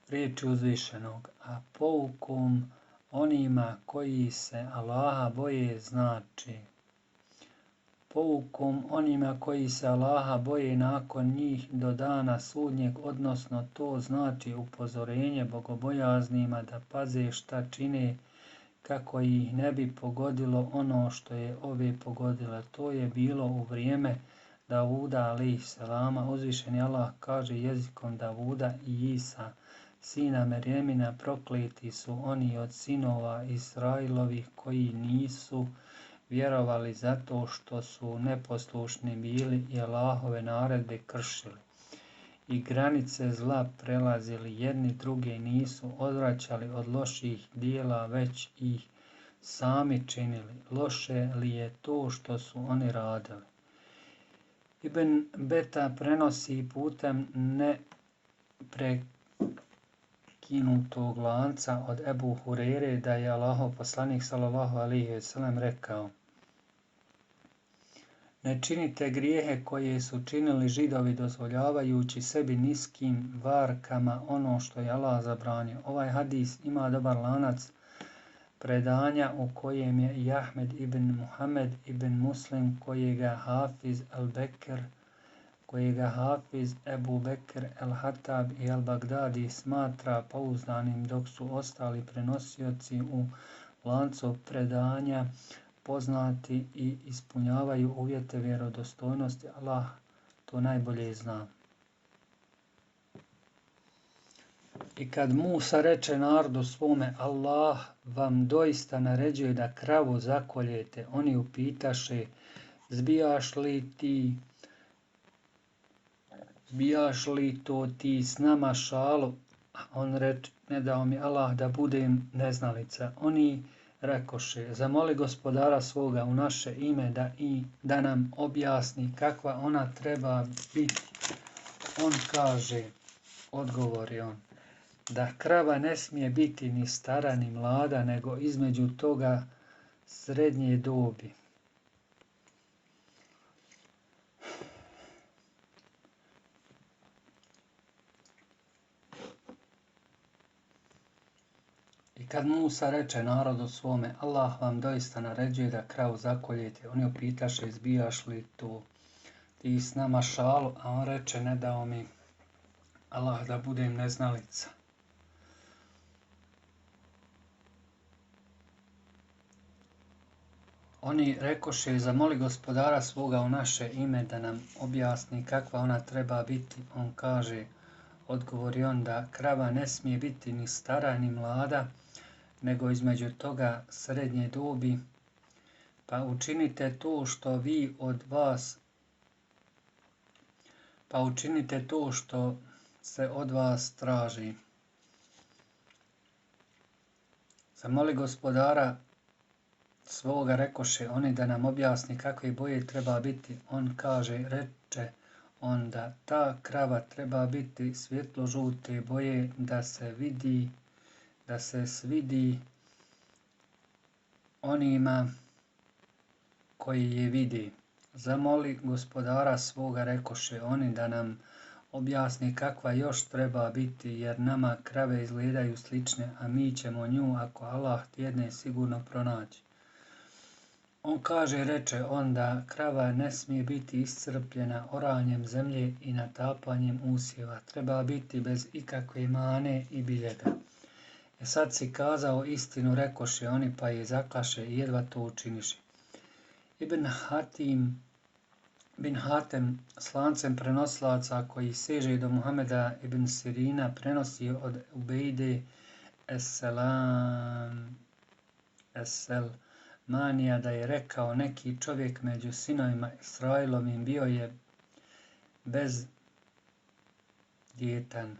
Riječi uzvišenog, a poukom onima koji se Allaha boje znači poukom onima koji se Allaha boje nakon njih do dana sudnjeg, odnosno to znači upozorenje bogobojaznima da paze šta čine kako ih ne bi pogodilo ono što je ove pogodilo. To je bilo u vrijeme Davuda alejhi selama. Uzvišeni Allah kaže jezikom Davuda i Isa, sina Merjemina, prokleti su oni od sinova Israilovih koji nisu vjerovali zato što su neposlušni bili i Allahove naredbe kršili i granice zla prelazili, jedni druge nisu odvraćali od loših dijela, već ih sami činili. Loše li je to što su oni radili? Ibn Beta prenosi putem neprekinutog lanca od Ebu Hurere da je Allahov poslanik sallallahu alejhi ve sellem rekao: ne činite grijehe koje su činili Židovi dozvoljavajući sebi niskim varkama ono što je Allah zabranio. Ovaj hadis ima dobar lanac predanja u kojem je i Ahmed ibn Muhammed ibn Muslim, kojega Hafiz Ebu Bekr el-Hatab i al-Bagdadi smatra pouzdanim, dok su ostali prenosioci u lancu predanja poznati i ispunjavaju uvjete vjerodostojnosti. Allah to najbolje zna. I kad Musa reče narodu svome, Allah vam doista naređuje da kravu zakoljete, oni upitaše, zbijaš li to ti s nama šalu? On reče, ne dao mi Allah da budem neznalica. Oni rekoše, zamoli gospodara svoga u naše ime da nam objasni kakva ona treba biti. On kaže, odgovori on, da krava ne smije biti ni stara ni mlada, nego između toga srednje dobi. I kad Musa reče narodu svome, Allah vam doista naređuje da kravu zakoljete, oni upitaše, zbijaš li to ti s nama šalu? A on reče, ne dao mi Allah da budem neznalica. Oni rekoše, zamoli gospodara svoga u naše ime da nam objasni kakva ona treba biti. On kaže, odgovori on, da krava ne smije biti ni stara ni mlada, nego između toga srednje dobi, pa učinite to što se od vas traži. Zamoli gospodara svoga, rekoše oni, da nam objasni kakve boje treba biti. On kaže, reče on, da ta krava treba biti svjetlo žute boje, da se svidi onima koji je vidi. Zamoli gospodara svoga, rekoše oni, da nam objasni kakva još treba biti, jer nama krave izgledaju slične, a mi ćemo nju, ako Allah htjedne, sigurno pronaći. On kaže, reče on, da krava ne smije biti iscrpljena oranjem zemlje i natapanjem usjeva. Treba biti bez ikakve mane i biljega. Sad si kazao istinu, rekoše oni, pa je zaklaše i jedva to učiniše. Ibn Hatem s lancem prenosilaca koji seže do Muhameda ibn Sirina prenosi od Ubejde Manija da je rekao, neki čovjek među sinovima Israilovim bio je bezdjetan,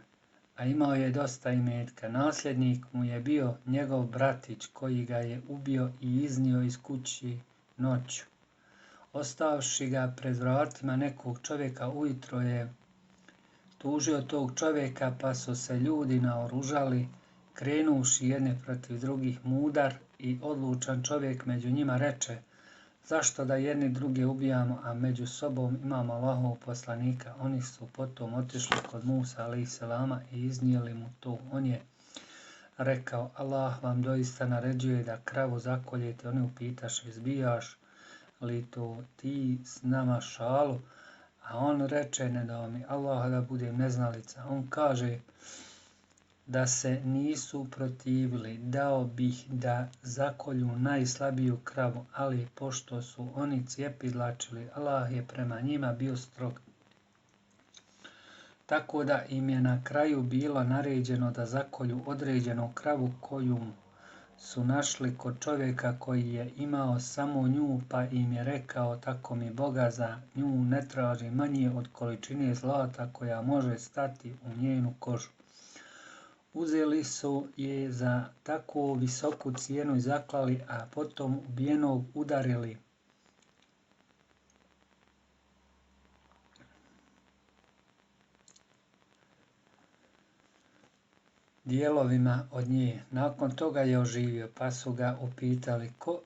a imao je dosta imetka. Nasljednik mu je bio njegov bratić koji ga je ubio i iznio iz kući noću. Ostavši ga pred vratima nekog čovjeka ujutro je tužio tog čovjeka, pa su se ljudi naoružali, krenuši jedne protiv drugih. Mudar i odlučan čovjek među njima reče: zašto da jedni druge ubijamo, a među sobom imamo Allahovog poslanika? Oni su potom otišli kod Musa a.s. i iznijeli mu to. On je rekao: Allah vam doista naređuje da kravu zakoljete. Oni upitaše: zbijaš li to ti s nama šalu? A on reče: ne dao mi Allah da budem neznalica. On kaže: da se nisu protivili, dao bih da zakolju najslabiju kravu, ali pošto su oni cijepidlačili, Allah je prema njima bio strog. Tako da im je na kraju bilo naređeno da zakolju određenu kravu koju su našli kod čovjeka koji je imao samo nju, pa im je rekao: tako mi Boga, za nju ne traži manje od količine zlata koja može stati u njenu kožu. Uzeli su je za tako visoku cijenu i zaklali, a potom ubijenog udarili dijelovima od nje. Nakon toga je oživio, pa su ga upitali: ko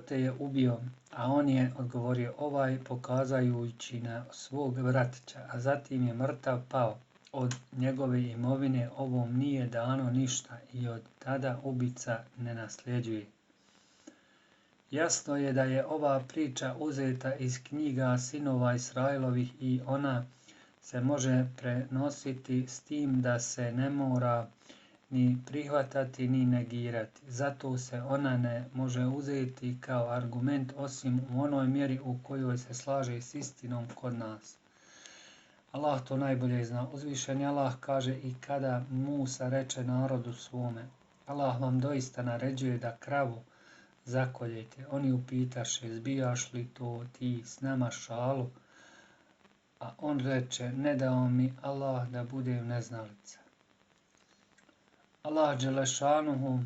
te je ubio? A on je odgovorio: ovaj, pokazajući na svog bratića, a zatim je mrtav pao. Od njegove imovine ovom nije dano ništa i od tada ubica ne nasljeđuje. Jasno je da je ova priča uzeta iz knjiga sinova Israilovih i ona se može prenositi s tim da se ne mora ni prihvatati ni negirati. Zato se ona ne može uzeti kao argument osim u onoj mjeri u kojoj se slaže s istinom kod nas. Allah to najbolje zna. Uzvišeni Allah kaže: i kada Musa reče narodu svome: Allah vam doista naređuje da kravu zakoljete. Oni upitaše: zbijaš li to ti s nama šalu? A on reče: ne dao mi Allah da budem neznalica. Allah dželešanuhu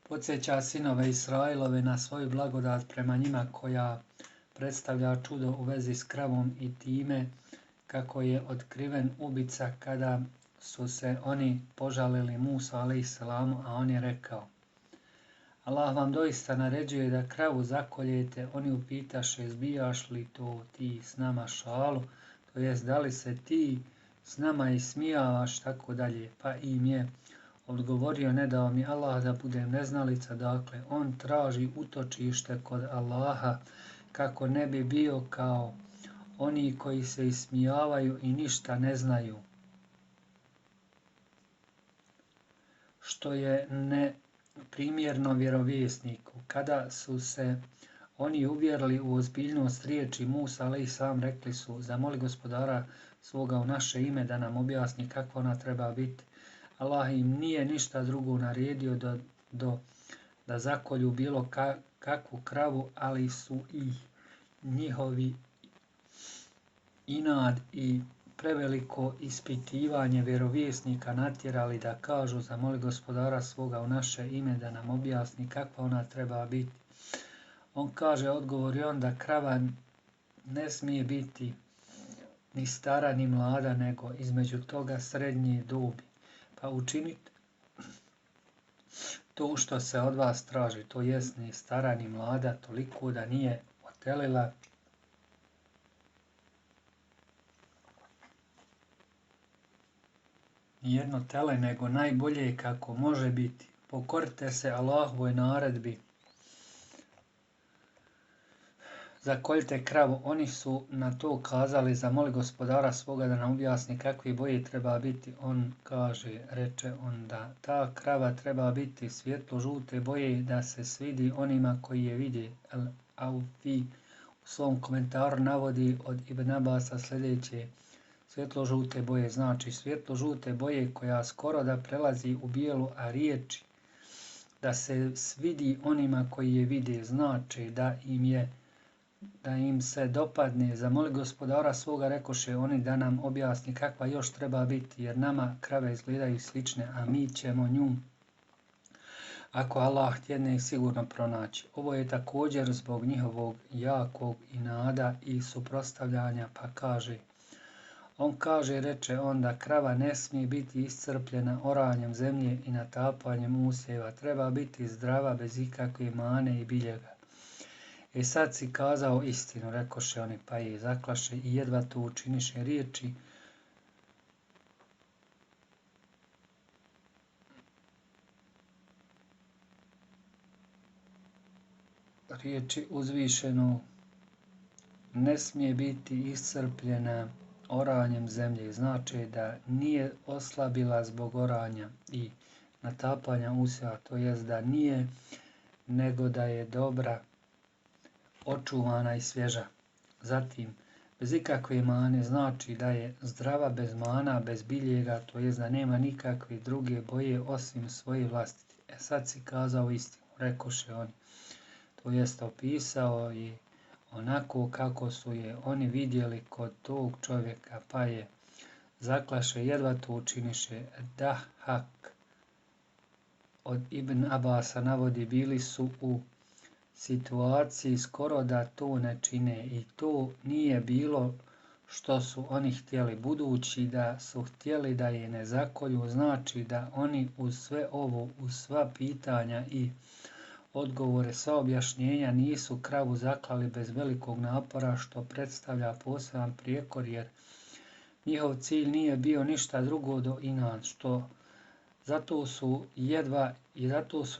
podsjeća sinove Israilove na svoju blagodat prema njima koja predstavlja čudo u vezi s kravom i time kako je otkriven ubica kada su se oni požalili Musa a.s. a on je rekao: Allah vam doista naređuje da kravu zakoljete. Oni upitaše: zbijaš li to ti s nama šalu? To jest, da li se ti s nama ismijavaš, tako dalje. Pa im je odgovorio: ne dao mi Allah da budem neznalica. Dakle, on traži utočište kod Allaha kako ne bi bio kao oni koji se ismijavaju i ništa ne znaju, što je neprimjerno vjerovjesniku. Kada su se oni uvjerili u ozbiljnost riječi Musa a.s. rekli su: zamoli gospodara svoga u naše ime da nam objasni kakva ona treba biti. Allah im nije ništa drugo naredio da zakolju bilo kakvu kravu, ali su ih njihovi inad i preveliko ispitivanje vjerovjesnika natjerali da kažu: zamoli gospodara svoga u naše ime da nam objasni kakva ona treba biti. On kaže: odgovori on da krava ne smije biti ni stara ni mlada, nego između toga srednje dobi. Pa učinite to što se od vas traži, to jest ni stara ni mlada, toliko da nije otelila nijedno tele, nego najbolje kako može biti. Pokorite se Allahovoj naredbi. Zakoljite kravu. Oni su na to kazali: zamoli gospodara svoga da nam objasni kakve boje treba biti. On kaže, reče on, da ta krava treba biti svjetlo žute boje, da se svidi onima koji je vide. Al-Aufi u svom komentaru navodi od Ibn Abasa sljedeće: svjetlo žute boje znači svjetlo žute boje koja skoro da prelazi u bijelu, a riječi da se svidi onima koji je vide znači da im je da im se dopadne, zamoli gospodara svoga, rekoše oni, da nam objasni kakva još treba biti, jer nama krave izgledaju slične, a mi ćemo nju, ako Allah htjedne, sigurno pronaći. Ovo je također zbog njihovog jakog inada i suprotstavljanja, pa kaže: on kaže, reče onda, krava ne smije biti iscrpljena oranjem zemlje i natapanjem usjeva, treba biti zdrava bez ikakve mane i biljega. Sad si kazao istinu, rekoše oni, pa je zaklaše i jedva to učiniše. Riječi uzvišenog ne smije biti iscrpljena oranjem zemlje, znači da nije oslabila zbog oranja i natapanja usjeva, to jest da nije, nego da je dobra, očuvana i svježa. Zatim, bez ikakve mane, znači da je zdrava bez mana, bez biljega, to jest da nema nikakve druge boje osim svoje vlastite. Sad si kazao istinu, rekoše oni. To jest opisao je onako kako su je oni vidjeli kod tog čovjeka, pa je zaklaše, jedva to učiniše. Dahak od Ibn Abasa navodi, bili su u situaciji skoro da to ne čine i to nije bilo što su oni htjeli, budući da su htjeli da je ne zakolju, znači da oni uz sve ovo, uz sva pitanja i odgovore, sva objašnjenja, nisu kravu zaklali bez velikog napora, što predstavlja poseban prijekor, jer njihov cilj nije bio ništa drugo do inat, zato su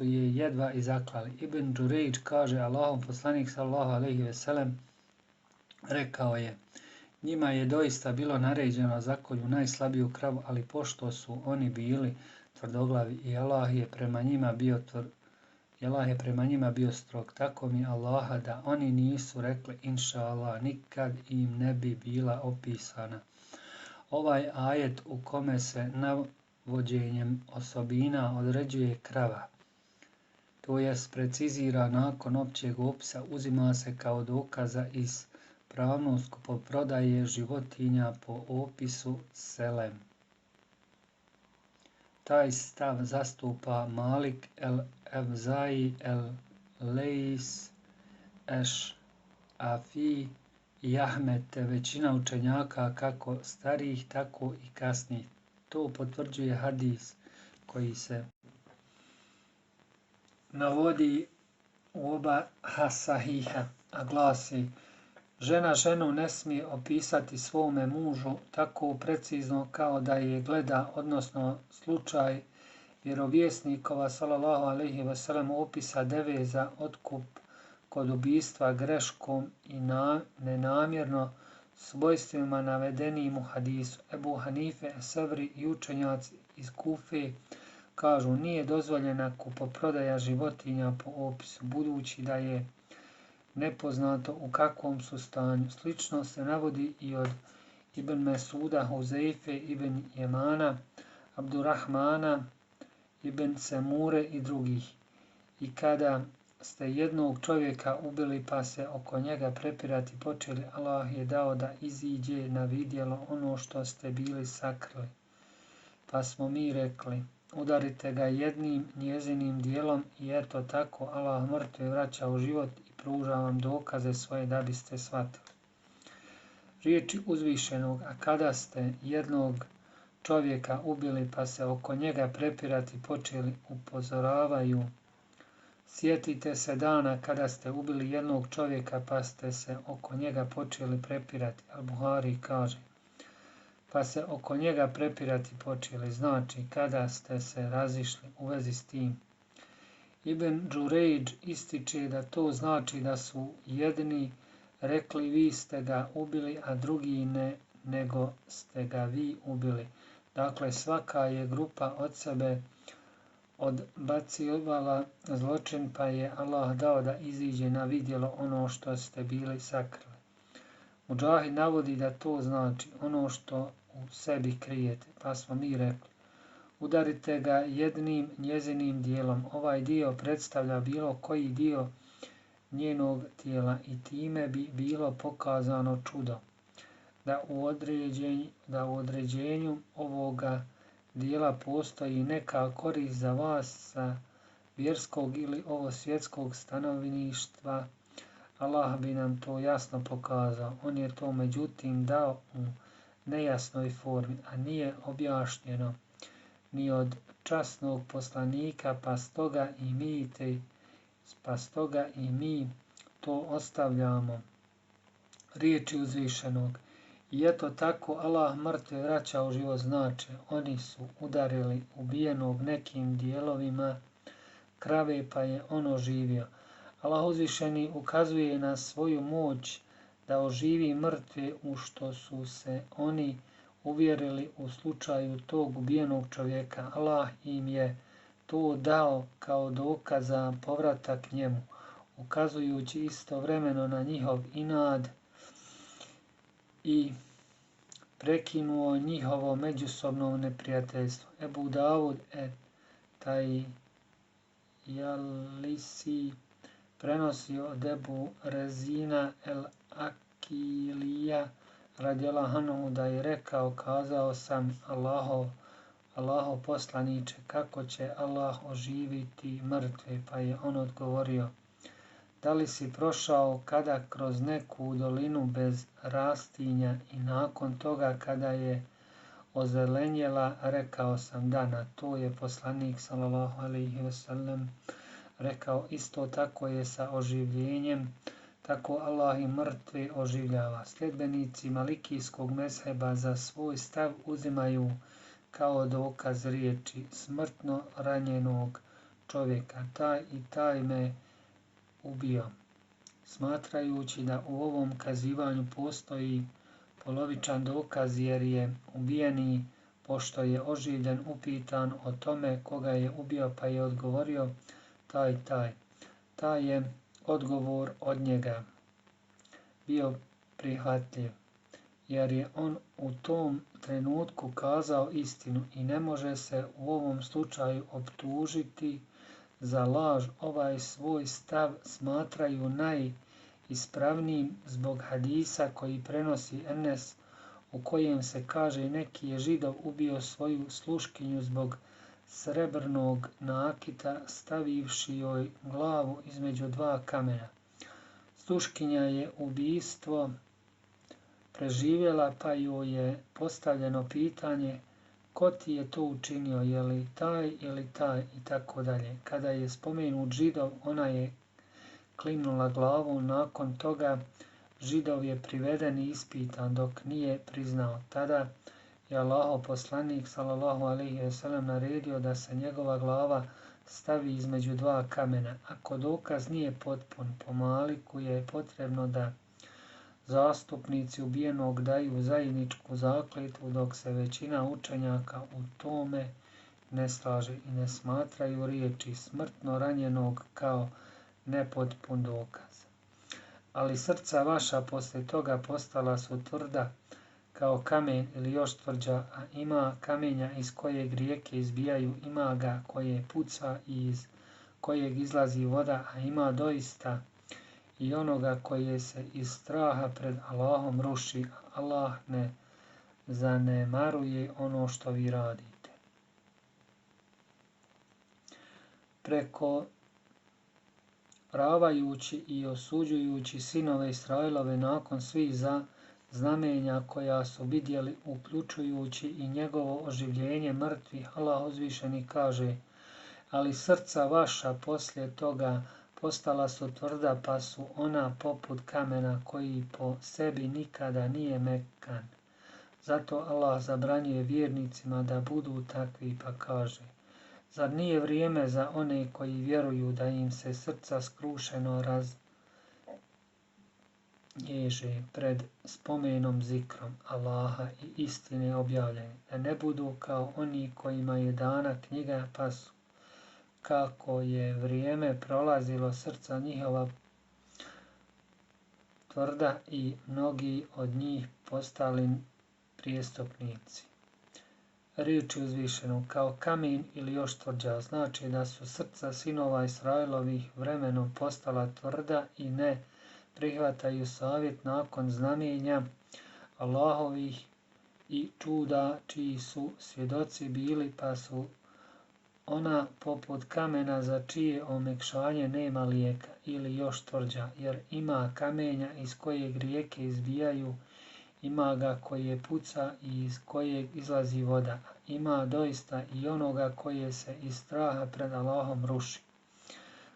je jedva i zaklali. Ibn Đurejđ kaže, Allahov poslanik sallallahu alejhi ve sellem rekao je: njima je doista bilo naređeno zakolju najslabiju kravu, ali pošto su oni bili tvrdoglavi i Allah je prema njima bio strog, tako mi Allaha da oni nisu rekli inša Allah, nikad im ne bi bila opisana. Ovaj ajet u kome se navođenjem osobina određuje krava, to jest precizira nakon općeg opisa, uzima se kao dokaza ispravnost kupoprodaje životinja po opisu selem. Taj stav zastupa Malik el-Evzai el-Lejs eš-Afi i Ahmed, te većina učenjaka kako starijih tako i kasnijih. To potvrđuje hadis koji se navodi u oba sahiha, a glasi: žena ženu ne smije opisati svome mužu tako precizno kao da je gleda, odnosno slučaj vjerovjesnikova sallallahu alejhi ve sellem opisa deve za otkup kod ubistva greškom i nenamjerno svojstvima navedenim u hadisu. Ebu Hanife, Sevri i učenjaci iz Kufe kažu, nije dozvoljena kupoprodaja životinja po opisu, budući da je nepoznato u kakvom su stanju. Slično se navodi i od Ibn Mesuda, Huzeife, Ibn Jemana, Abdurrahmana, Ibn Semure i drugih. I kada ste jednog čovjeka ubili pa se oko njega prepirati počeli, Allah je dao da iziđe na vidjelo ono što ste bili sakrili. Pa smo mi rekli, udarite ga jednim njezinim dijelom i eto tako Allah mrtve vraća u život i pruža vam dokaze svoje da biste shvatili. Riječi uzvišenog, a kada ste jednog čovjeka ubili pa se oko njega prepirati počeli, upozoravaju: sjetite se dana kada ste ubili jednog čovjeka pa ste se oko njega počeli prepirati. Al-Buhari kaže: pa se oko njega prepirati počeli, znači kada ste se razišli u vezi s tim. Ibn Đurejđ ističe da to znači da su jedni rekli vi ste ga ubili, a drugi ne, nego ste ga vi ubili. Dakle, svaka je grupa od sebe odbacivala zločin, pa je Allah dao da iziđe na vidjelo ono što ste bili sakrili. Mudžahid navodi da to znači ono što u sebi krijete, pa smo mi rekli, udarite ga jednim njezinim dijelom. Ovaj dio predstavlja bilo koji dio njenog tijela i time bi bilo pokazano čudo da u određenju ovoga dijela postoji neka korist za vas sa vjerskog ili ovosvjetskog stanovništva. Allah bi nam to jasno pokazao. On je to međutim dao u nejasnoj formi, a nije objašnjeno ni od časnog poslanika, pa stoga i mi to ostavljamo. Riječi uzvišenog. I eto tako Allah mrtve vraća u život, znači oni su udarili ubijenog nekim dijelovima krave pa je on oživio. Allah uzvišeni ukazuje na svoju moć da oživi mrtve, u što su se oni uvjerili u slučaju tog ubijenog čovjeka. Allah im je to dao kao dokaz za povratak njemu, ukazujući istovremeno na njihov inad i prekinuo njihovo međusobno neprijateljstvo. Ebu Davud Jalisi prenosi od Ebu Rezina el-Akilija radijallahu anhu da je rekao, kazao sam Allahov poslaniče, kako će Allah oživiti mrtve? Pa je on odgovorio, da li si prošao kada kroz neku dolinu bez rastinja i nakon toga kada je ozelenjela? Rekao sam da. Na to je poslanik sallallahu alejhi ve sellem rekao, isto tako je sa oživljenjem, tako Allah i mrtve oživljava. Sljedbenici malikijskog mezheba za svoj stav uzimaju kao dokaz riječi smrtno ranjenog čovjeka, taj i taj me ubio, smatrajući da u ovom kazivanju postoji polovičan dokaz, jer je ubijeni, pošto je oživljen, upitan o tome koga je ubio, pa je odgovorio taj. Taj je odgovor od njega bio prihvatljiv, jer je on u tom trenutku kazao istinu i ne može se u ovom slučaju optužiti za laž. Ovaj svoj stav smatraju najispravnijim zbog hadisa koji prenosi Enes, u kojem se kaže, neki je Židov ubio svoju sluškinju zbog srebrnog nakita, stavivši joj glavu između dva kamena. Sluškinja je ubijstvo preživjela, pa joj je postavljeno pitanje, ko ti je to učinio, je li taj ili taj i tako dalje. Kada je spomenut Židov, ona je klimnula glavom. Nakon toga Židov je priveden i ispitan dok nije priznao. Tada je Allahov poslanik sallallahu alejhi ve sellem naredio da se njegova glava stavi između dva kamena. Ako dokaz nije potpun, po maliku je potrebno da zastupnici ubijenog daju zajedničku zakletvu, dok se većina učenjaka u tome ne slaže i ne smatraju riječi smrtno ranjenog kao nepotpun dokaz. Ali srca vaša poslije toga postala su tvrda kao kamen ili još tvrđa, a ima kamenja iz kojeg rijeke izbijaju, ima ga koje puca i iz kojeg izlazi voda, a ima doista i onoga koje se iz straha pred Allahom ruši. Allah ne zanemaruje ono što vi radite. Preko ravajući i osuđujući sinove Israilove nakon svih znamenja koja su vidjeli, uključujući i njegovo oživljenje mrtvih, Allah uzvišeni kaže, ali srca vaša poslije toga postala su tvrda, pa su ona poput kamena koji po sebi nikada nije mekan. Zato Allah zabranjuje vjernicima da budu takvi, pa kaže, zar nije vrijeme za one koji vjeruju da im se srca skrušeno razježe pred spomenom zikrom Allaha i istine objavljene, da ne budu kao oni kojima je dana knjiga, pa su, kako je vrijeme prolazilo, srca njihova tvrda i mnogi od njih postali prijestupnici. riječi uzvišenog kao kamen ili još tvrđa, znači da su srca sinova Israilovih vremenom postala tvrda i ne prihvataju savjet nakon znamenja Allahovih i čuda čiji su svjedoci bili, pa su ona poput kamena za čije omekšanje nema lijeka, ili još tvrđa, jer ima kamenja iz kojeg rijeke izbijaju, ima ga koje puca i iz kojeg izlazi voda, ima doista i onoga koje se iz straha pred Allahom ruši.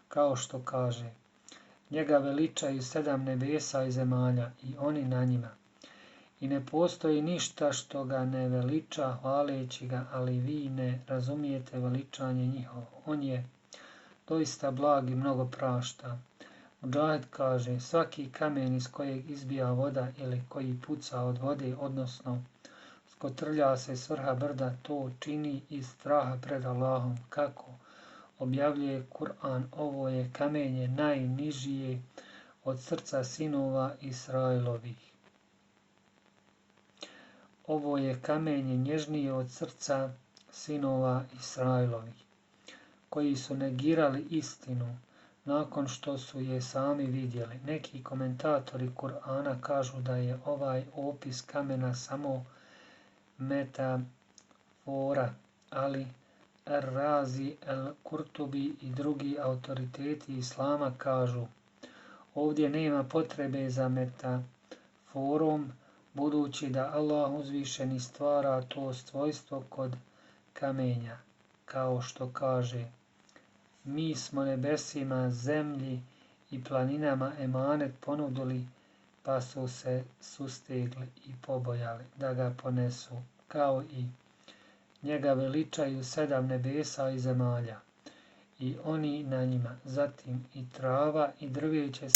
Kao što kaže, njega veličaju 7 nebesa i zemalja i oni na njima. I ne postoji ništa što ga ne veliča hvaleći ga, ali vi ne razumijete veličanje njihovo. On je doista blag i mnogo prašta. Mudžahid kaže, svaki kamen iz kojeg izbija voda ili koji puca od vode, odnosno skotrlja se s vrha brda, to čini iz straha pred Allahom. Kako objavljuje Kur'an, ovo je kamenje najnižije od srca sinova Israilovih. Ovo je kamenje nježnije od srca sinova Israilovih, koji su negirali istinu nakon što su je sami vidjeli. Neki komentatori Kur'ana kažu da je ovaj opis kamena samo metafora, ali Ar-Razi, El-Kurtubi i drugi autoriteti Islama kažu, ovdje nema potrebe za metaforom, budući da Allah uzvišeni stvara to svojstvo kod kamenja, kao što kaže, mi smo nebesima, zemlji i planinama emanet ponudili, pa su se sustegli i pobojali da ga ponesu, kao i njega veličaju 7 nebesa i zemalja i oni na njima, zatim i trava i drveće.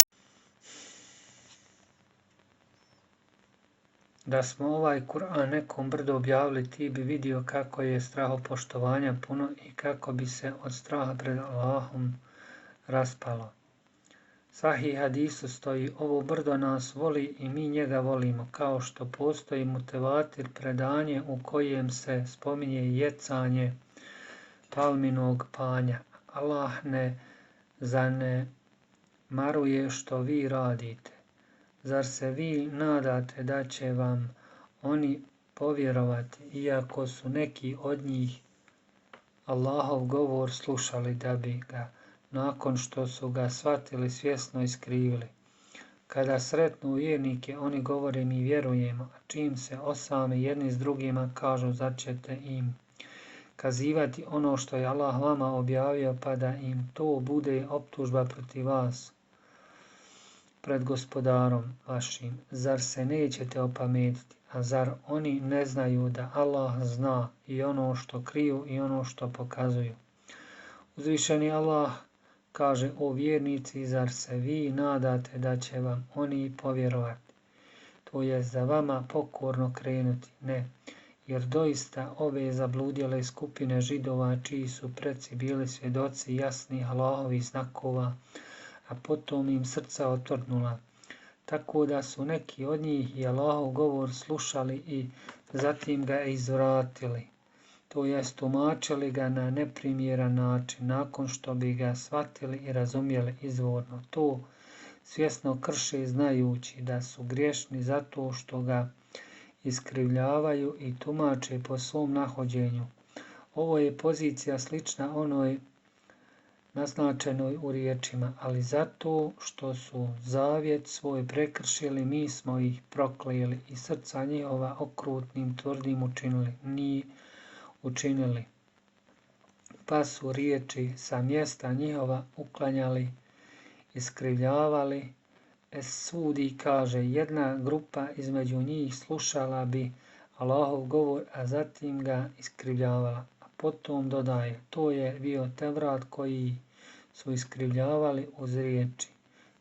Da smo ovaj Kur'an nekom brdu objavili, ti bi vidio kako je strahopoštovanja puno i kako bi se od straha pred Allahom raspalo. Sahih hadisu stoji, ovo brdo nas voli i mi njega volimo, kao što postoji mutevatir predanje u kojem se spominje jecanje palminog panja. Allah ne zanemaruje što vi radite. Zar se vi nadate da će vam oni povjerovati, iako su neki od njih Allahov govor slušali da bi ga, nakon što su ga shvatili, svjesno iskrivili? Kada sretnu vjernike, oni govore mi vjerujemo, a čim se osame jedni s drugima kažu, zar ćete im kazivati ono što je Allah vama objavio, pa da im to bude optužba protiv vas pred gospodarom vašim. Zar se nećete opametiti? A zar oni ne znaju da Allah zna i ono što kriju i ono što pokazuju? Uzvišeni Allah kaže, o vjernici, zar se vi nadate da će vam oni povjerovati? To je za vama pokorno krenuti? Ne, jer doista ove zabludjele skupine Židova, čiji su preci bili svjedoci jasnih Allahovih znakova, a potom im srca otvrdnula, tako da su neki od njih i Allahov govor slušali i zatim ga izvratili, to jest tumačili ga na neprimjeran način, nakon što bi ga shvatili i razumjeli izvorno. To svjesno krše znajući da su griješni zato što ga iskrivljavaju i tumače po svom nahođenju. Ovo je pozicija slična onoj naznačenoj u riječima, ali zato što su zavjet svoj prekršili, mi smo ih prokleli i srca njihova okrutnim tvrdim učinili. Pa su riječi sa mjesta njihova uklanjali, iskrivljavali. Es-Sudi kaže, jedna grupa između njih slušala bi Allahov govor, a zatim ga iskrivljavala. Potom dodaje, to je bio Tevrat koji su iskrivljavali uz riječi,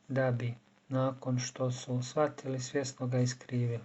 da bi, nakon što su shvatili, svjesno ga iskrivili.